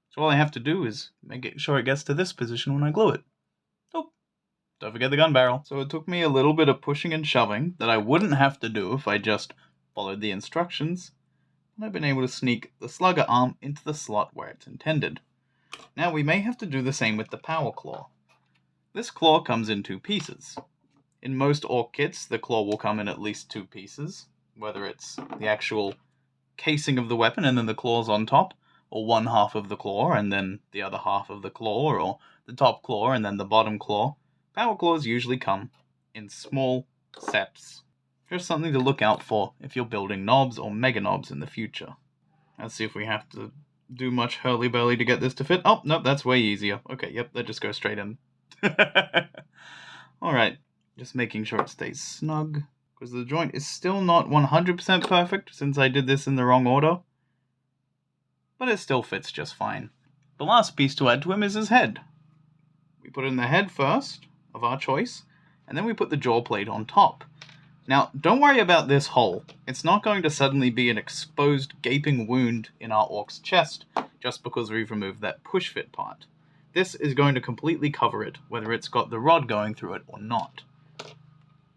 So all I have to do is make sure it gets to this position when I glue it. Oh, don't forget the gun barrel. So it took me a little bit of pushing and shoving that I wouldn't have to do if I just followed the instructions. And I've been able to sneak the Slugga arm into the slot where it's intended. Now we may have to do the same with the Power Claw. This claw comes in 2 pieces. In most orc kits, the claw will come in at least 2 pieces, whether it's the actual casing of the weapon and then the claws on top, or one half of the claw and then the other half of the claw, or the top claw and then the bottom claw. Power claws usually come in small sets. Just something to look out for if you're building knobs or mega knobs in the future. Let's see if we have to do much hurly-burly to get this to fit. Oh, nope, that's way easier. Okay, yep, that just goes straight in. Alright. Just making sure it stays snug, because the joint is still not 100% perfect since I did this in the wrong order, but it still fits just fine. The last piece to add to him is his head. We put in the head first, of our choice, and then we put the jaw plate on top. Now, don't worry about this hole. It's not going to suddenly be an exposed gaping wound in our orc's chest just because we've removed that push fit part. This is going to completely cover it, whether it's got the rod going through it or not.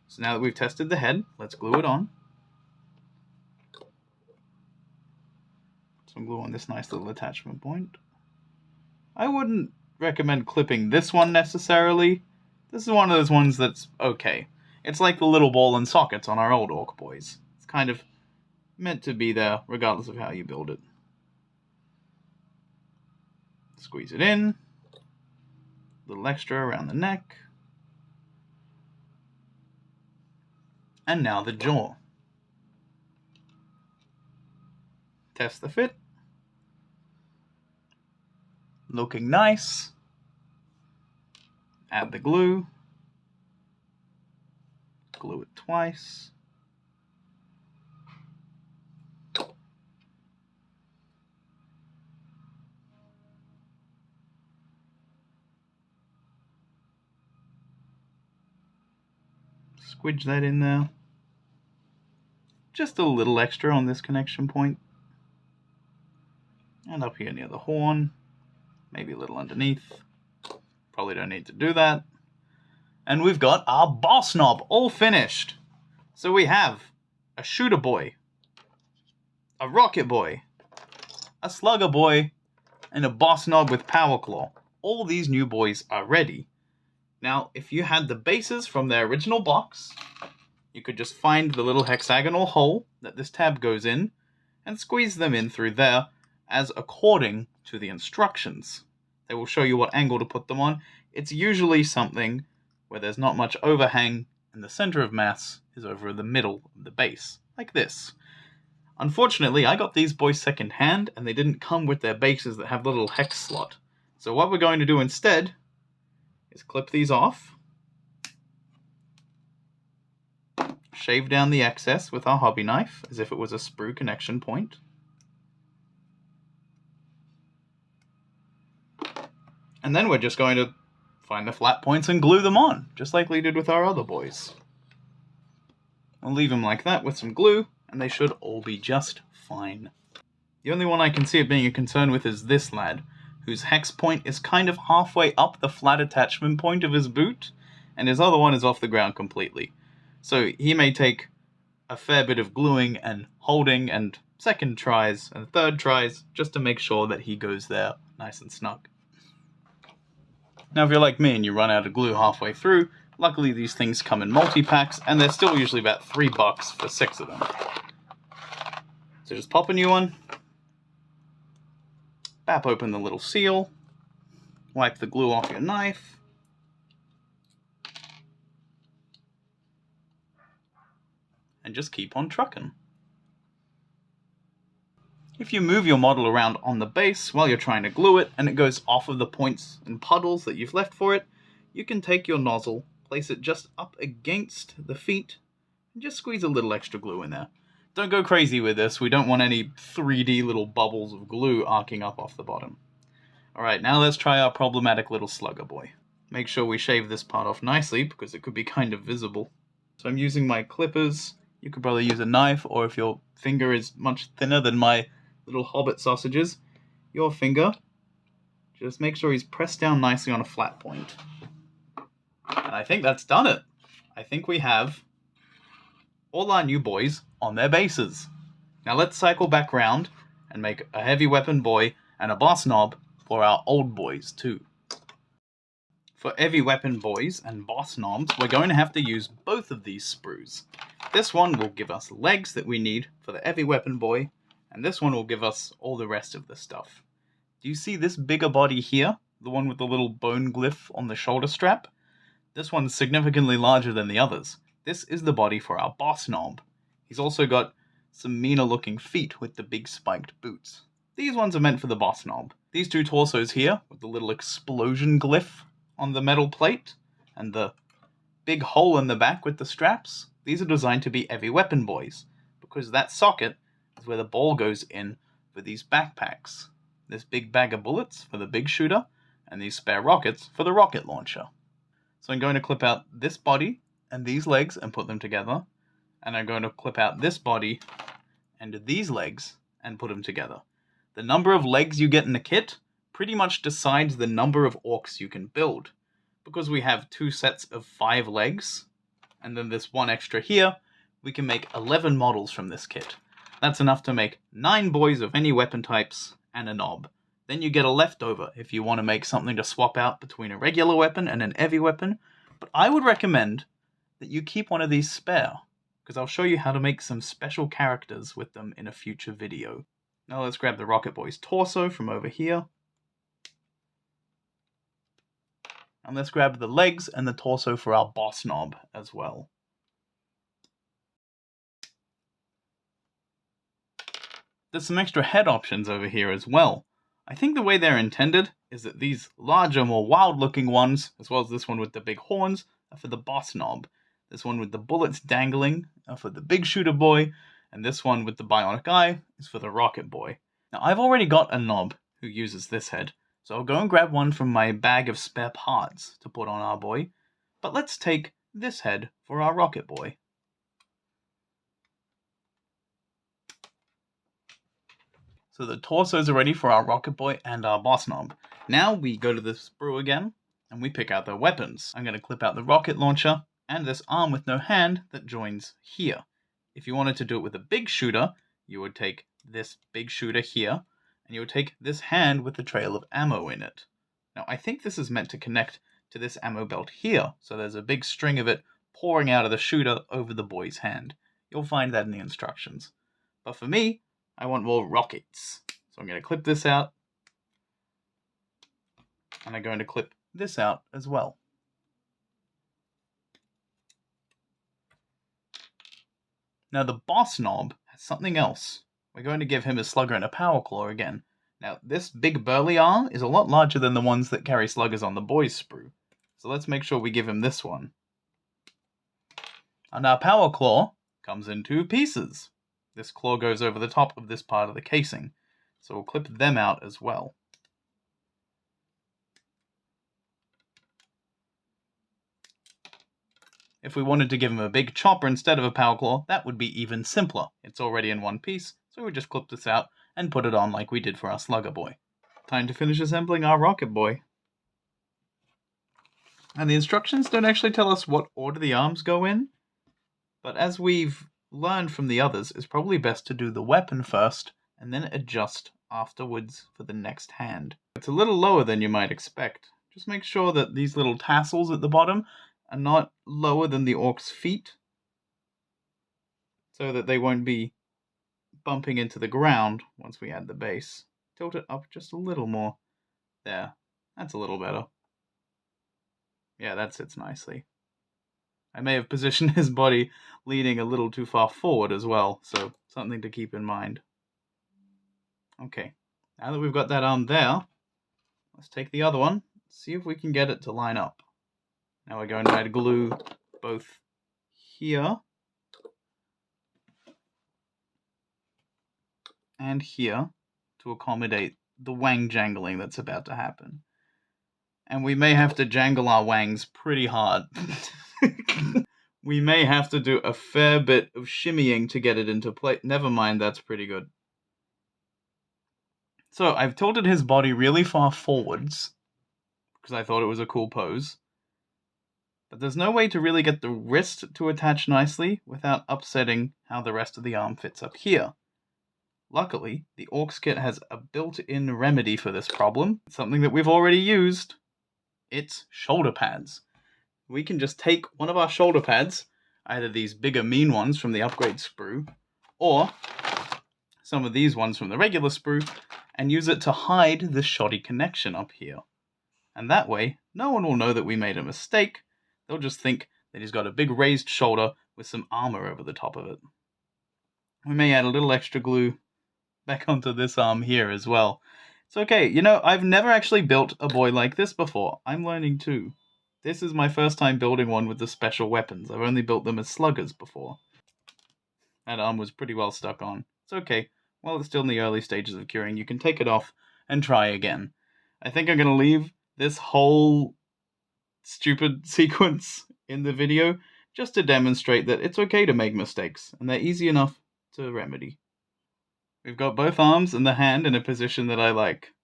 So now that we've tested the head, let's glue it on. Some glue on this nice little attachment point. I wouldn't recommend clipping this one necessarily. This is one of those ones that's okay. It's like the little ball and sockets on our old Ork Boys. It's kind of meant to be there regardless of how you build it. Squeeze it in. A little extra around the neck. And now the jaw. Test the fit. Looking nice. Add the glue. Glue it twice. Squidge that in there. Just a little extra on this connection point. And up here near the horn. Maybe a little underneath. Probably don't need to do that. And we've got our Boss Nob all finished. So we have a Shooter Boy, a Rocket Boy, a Slugga Boy, and a Boss Nob with Power Claw. All these new boys are ready. Now, if you had the bases from their original box, you could just find the little hexagonal hole that this tab goes in and squeeze them in through there as according to the instructions. They will show you what angle to put them on. It's usually something where there's not much overhang and the center of mass is over the middle of the base, like this. Unfortunately, I got these boys second hand and they didn't come with their bases that have the little hex slot. So what we're going to do instead is clip these off, shave down the excess with our hobby knife as if it was a sprue connection point, and then we're just going to find the flat points and glue them on, just like we did with our other boys. I'll leave them like that with some glue, and they should all be just fine. The only one I can see it being a concern with is this lad, whose hex point is kind of halfway up the flat attachment point of his boot, and his other one is off the ground completely. So he may take a fair bit of gluing and holding and second tries and third tries just to make sure that he goes there nice and snug. Now if you're like me and you run out of glue halfway through, luckily these things come in multi-packs and they're still usually about $3 for 6 of them. So just pop a new one, bap open the little seal, wipe the glue off your knife, and just keep on trucking. If you move your model around on the base while you're trying to glue it and it goes off of the points and puddles that you've left for it, you can take your nozzle, place it just up against the feet, and just squeeze a little extra glue in there. Don't go crazy with this, we don't want any 3D little bubbles of glue arcing up off the bottom. Alright, now let's try our problematic little Slugga Boy. Make sure we shave this part off nicely because it could be kind of visible. So I'm using my clippers. You could probably use a knife, or if your finger is much thinner than my little hobbit sausages, your finger, just make sure he's pressed down nicely on a flat point. And I think that's done it. I think we have all our new boys on their bases. Now let's cycle back round and make a heavy weapon boy and a boss nob for our old boys too. For heavy weapon boys and boss nobs, we're going to have to use both of these sprues. This one will give us legs that we need for the heavy weapon boy, and this one will give us all the rest of the stuff. Do you see this bigger body here? The one with the little bone glyph on the shoulder strap? This one's significantly larger than the others. This is the body for our boss nob. He's also got some meaner looking feet with the big spiked boots. These ones are meant for the boss nob. These two torsos here, with the little explosion glyph on the metal plate, and the big hole in the back with the straps, these are designed to be heavy weapon boys, because that socket is where the ball goes in for these backpacks. This big bag of bullets for the big shooter, and these spare rockets for the rocket launcher. So I'm going to clip out this body and these legs and put them together, and I'm going to clip out this body and these legs and put them together. The number of legs you get in the kit pretty much decides the number of orcs you can build. Because we have 2 sets of 5 legs, and then this one extra here, we can make 11 models from this kit. That's enough to make 9 boys of any weapon types and a nob. Then you get a leftover if you want to make something to swap out between a regular weapon and an heavy weapon, but I would recommend that you keep one of these spare, because I'll show you how to make some special characters with them in a future video. Now let's grab the Rocket Boy's torso from over here. And let's grab the legs and the torso for our boss nob as well. There's some extra head options over here as well. I think the way they're intended is that these larger, more wild-looking ones, as well as this one with the big horns, are for the boss nob. This one with the bullets dangling are for the big shooter boy, and this one with the bionic eye is for the rocket boy. Now, I've already got a nob who uses this head, so I'll go and grab one from my bag of spare parts to put on our boy. But let's take this head for our Rocket Boy. So the torsos are ready for our Rocket Boy and our Boss Nob. Now we go to the sprue again, and we pick out their weapons. I'm going to clip out the rocket launcher, and this arm with no hand that joins here. If you wanted to do it with a big shooter, you would take this big shooter here, and you would take this hand with the trail of ammo in it. Now I think this is meant to connect to this ammo belt here, so there's a big string of it pouring out of the shooter over the boy's hand. You'll find that in the instructions. But for me, I want more rockets. So I'm going to clip this out. And I'm going to clip this out as well. Now the Boss Nob has something else. We're going to give him a Slugga and a Power Claw again. Now this big burly arm is a lot larger than the ones that carry Sluggas on the boys' sprue. So let's make sure we give him this one. And our Power Claw comes in 2 pieces. This claw goes over the top of this part of the casing, so we'll clip them out as well. If we wanted to give him a big chopper instead of a power claw, that would be even simpler. It's already in one piece, so we just clip this out and put it on like we did for our Slugga Boy. Time to finish assembling our Rocket Boy. And the instructions don't actually tell us what order the arms go in, but as we've learned from the others, it's probably best to do the weapon first and then adjust afterwards for the next hand. It's a little lower than you might expect. Just make sure that these little tassels at the bottom are not lower than the Ork's feet, so that they won't be bumping into the ground once we add the base. Tilt it up just a little more. There, that's a little better. Yeah, that sits nicely. I may have positioned his body leaning a little too far forward as well, so something to keep in mind. Okay, now that we've got that arm there, let's take the other one, see if we can get it to line up. Now we're going to add glue both here and here to accommodate the wang jangling that's about to happen. And we may have to jangle our wangs pretty hard. We may have to do a fair bit of shimmying to get it into place. Never mind, that's pretty good. So I've tilted his body really far forwards, because I thought it was a cool pose. But there's no way to really get the wrist to attach nicely without upsetting how the rest of the arm fits up here. Luckily, the Orks kit has a built-in remedy for this problem. It's something that we've already used. It's shoulder pads. We can just take one of our shoulder pads, either these bigger mean ones from the upgrade sprue, or some of these ones from the regular sprue, and use it to hide this shoddy connection up here. And that way, no one will know that we made a mistake. They'll just think that he's got a big raised shoulder with some armor over the top of it. We may add a little extra glue back onto this arm here as well. It's okay, you know, I've never actually built a boy like this before. I'm learning too. This is my first time building one with the special weapons. I've only built them as Sluggas before. That arm was pretty well stuck on. It's okay. While it's still in the early stages of curing, you can take it off and try again. I think I'm going to leave this whole stupid sequence in the video just to demonstrate that it's okay to make mistakes, and they're easy enough to remedy. We've got both arms and the hand in a position that I like.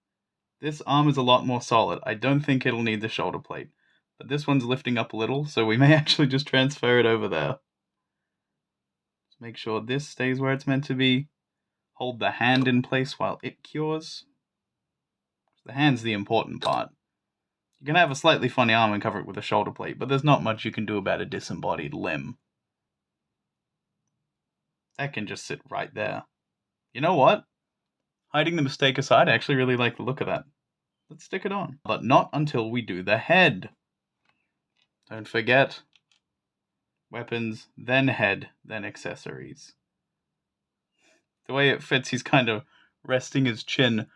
This arm is a lot more solid. I don't think it'll need the shoulder plate. But this one's lifting up a little, so we may actually just transfer it over there. Just make sure this stays where it's meant to be. Hold the hand in place while it cures. The hand's the important part. You can have a slightly funny arm and cover it with a shoulder plate, but there's not much you can do about a disembodied limb. That can just sit right there. You know what? Hiding the mistake aside, I actually really like the look of that. Let's stick it on. But not until we do the head. Don't forget. Weapons, then head, then accessories. The way it fits, he's kind of resting his chin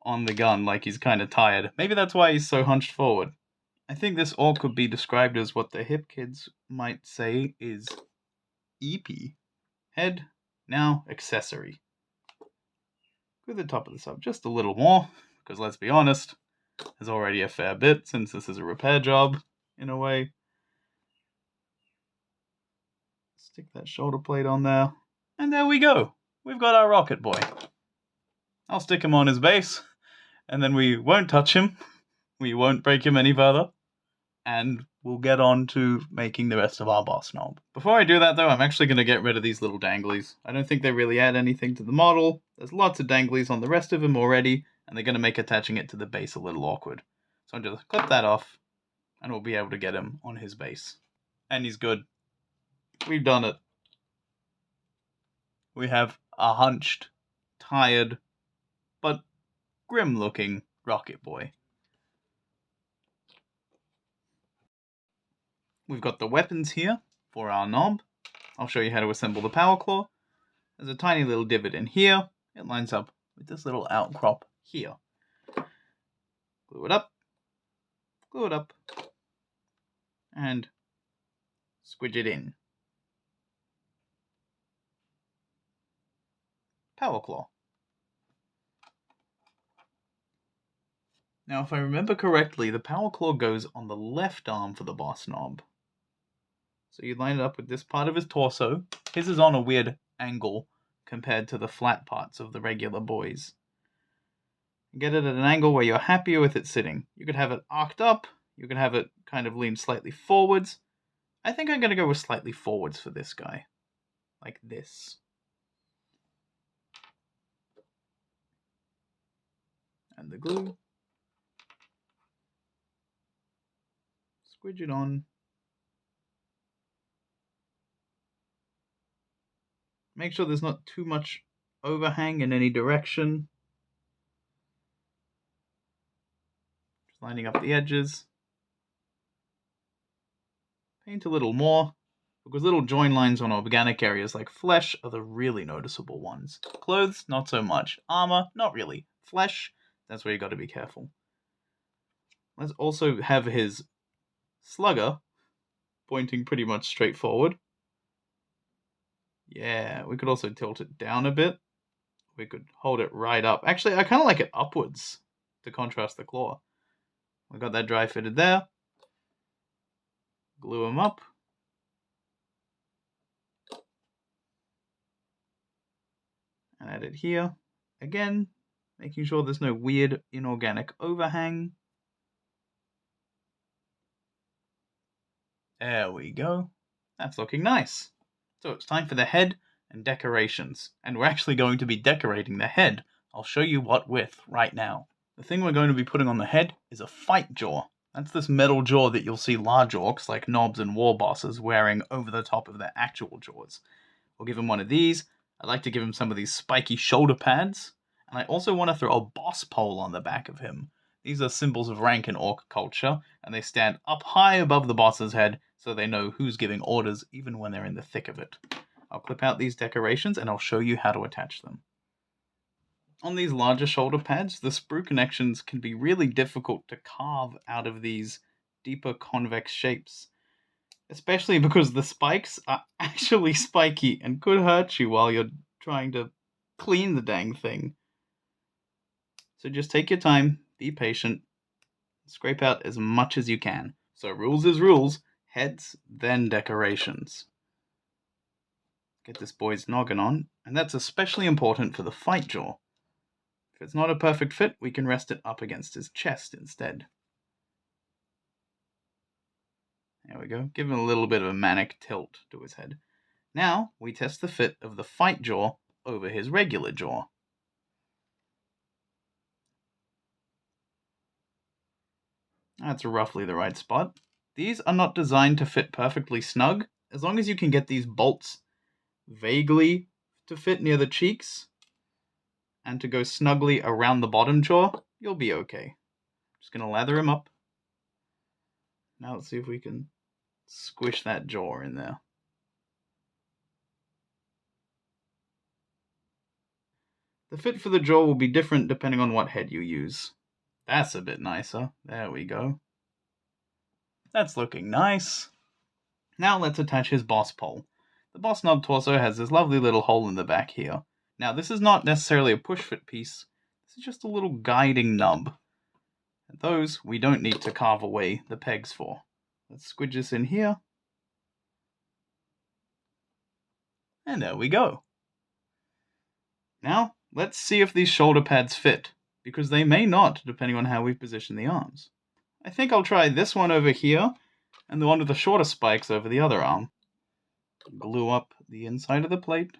on the gun like he's kind of tired. Maybe that's why he's so hunched forward. I think this orc could be described as what the hip kids might say is eepy. Head, now accessory. Go to the top of this up just a little more, because let's be honest, there's already a fair bit since this is a repair job, in a way. Stick that shoulder plate on there. And there we go. We've got our Rocket Boy. I'll stick him on his base, and then we won't touch him. We won't break him any further. And we'll get on to making the rest of our Boss Nob. Before I do that, though, I'm actually going to get rid of these little danglies. I don't think they really add anything to the model. There's lots of danglies on the rest of him already, and they're going to make attaching it to the base a little awkward. So I'll just clip that off, and we'll be able to get him on his base. And he's good. We've done it. We have a hunched, tired, but grim-looking Rocket Boy. We've got the weapons here for our knob. I'll show you how to assemble the power claw. There's a tiny little divot in here. It lines up with this little outcrop here. Glue it up, and squidge it in. Power claw. Now, if I remember correctly, the power claw goes on the left arm for the Boss Nob. So you line it up with this part of his torso. His is on a weird angle compared to the flat parts of the regular boys. Get it at an angle where you're happier with it sitting. You could have it arced up. You could have it kind of lean slightly forwards. I think I'm going to go with slightly forwards for this guy. Like this. And the glue. Squidge it on. Make sure there's not too much overhang in any direction. Just lining up the edges. Paint a little more, because little join lines on organic areas like flesh are the really noticeable ones. Clothes, not so much. Armor, not really. Flesh, that's where you got to be careful. Let's also have his Slugga pointing pretty much straight forward. Yeah, we could also tilt it down a bit. We could hold it right up. Actually, I kind of like it upwards to contrast the claw. We got that dry fitted there. Glue them up. And add it here. Again, making sure there's no weird inorganic overhang. There we go. That's looking nice. So it's time for the head and decorations. And we're actually going to be decorating the head. I'll show you what with right now. The thing we're going to be putting on the head is a fight jaw. That's this metal jaw that you'll see large orcs like Nobs and war bosses wearing over the top of their actual jaws. We'll give him one of these. I'd like to give him some of these spiky shoulder pads. And I also want to throw a boss pole on the back of him. These are symbols of rank in orc culture, and they stand up high above the boss's head so they know who's giving orders even when they're in the thick of it. I'll clip out these decorations and I'll show you how to attach them. On these larger shoulder pads, the sprue connections can be really difficult to carve out of these deeper convex shapes, especially because the spikes are actually spiky and could hurt you while you're trying to clean the dang thing. So just take your time, be patient, scrape out as much as you can. So rules is rules, heads, then decorations. Get this boy's noggin on, and that's especially important for the fight jaw. If it's not a perfect fit, we can rest it up against his chest instead. There we go. Give him a little bit of a manic tilt to his head. Now, we test the fit of the fight jaw over his regular jaw. That's roughly the right spot. These are not designed to fit perfectly snug. As long as you can get these bolts vaguely to fit near the cheeks and to go snugly around the bottom jaw, you'll be okay. Just going to lather him up. Now let's see if we can squish that jaw in there. The fit for the jaw will be different depending on what head you use. That's a bit nicer. There we go. That's looking nice. Now let's attach his boss pole. The Boss Nob torso has this lovely little hole in the back here. Now this is not necessarily a push fit piece. This is just a little guiding nub. And those we don't need to carve away the pegs for. Let's squidge this in here. And there we go. Now, let's see if these shoulder pads fit, because they may not, depending on how we position the arms. I think I'll try this one over here, and the one with the shorter spikes over the other arm. Glue up the inside of the plate.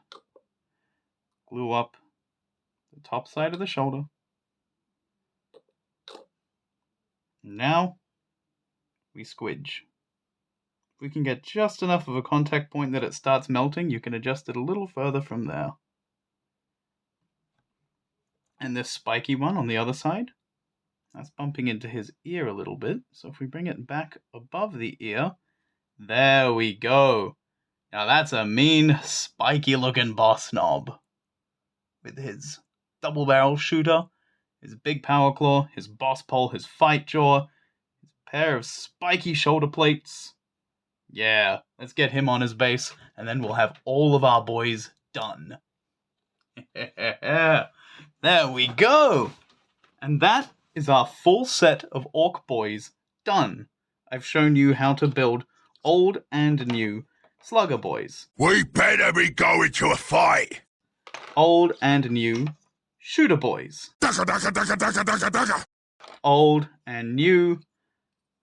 Glue up the top side of the shoulder. Now, we squidge. If we can get just enough of a contact point that it starts melting, you can adjust it a little further from there. And this spiky one on the other side, that's bumping into his ear a little bit. So if we bring it back above the ear, there we go. Now that's a mean, spiky looking Boss Nob. With his double barrel shooter, his big power claw, his boss pole, his fight jaw, his pair of spiky shoulder plates. Yeah, let's get him on his base, and then we'll have all of our boys done. There we go! And that is our full set of Ork Boys done. I've shown you how to build old and new Slugga boys. We better be going to a fight. Old and new Shooter boys. Dugga, dugga, dugga, dugga, dugga, dugga. Old and new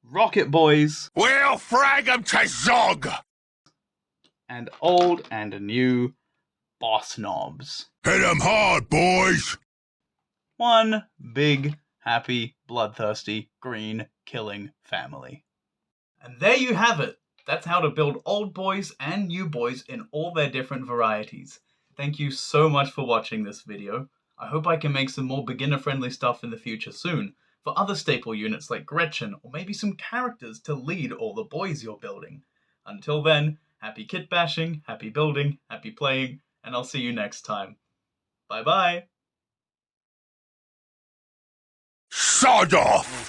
Rocket boys. We'll frag 'em to Zog. And old and new Boss Nobs. Hit 'em hard, boys. One big, happy, bloodthirsty, green, killing family. And there you have it. That's how to build old boys and new boys in all their different varieties. Thank you so much for watching this video. I hope I can make some more beginner-friendly stuff in the future soon, for other staple units like Gretchen, or maybe some characters to lead all the boys you're building. Until then, happy kit bashing, happy building, happy playing, and I'll see you next time. Bye bye! Sod off.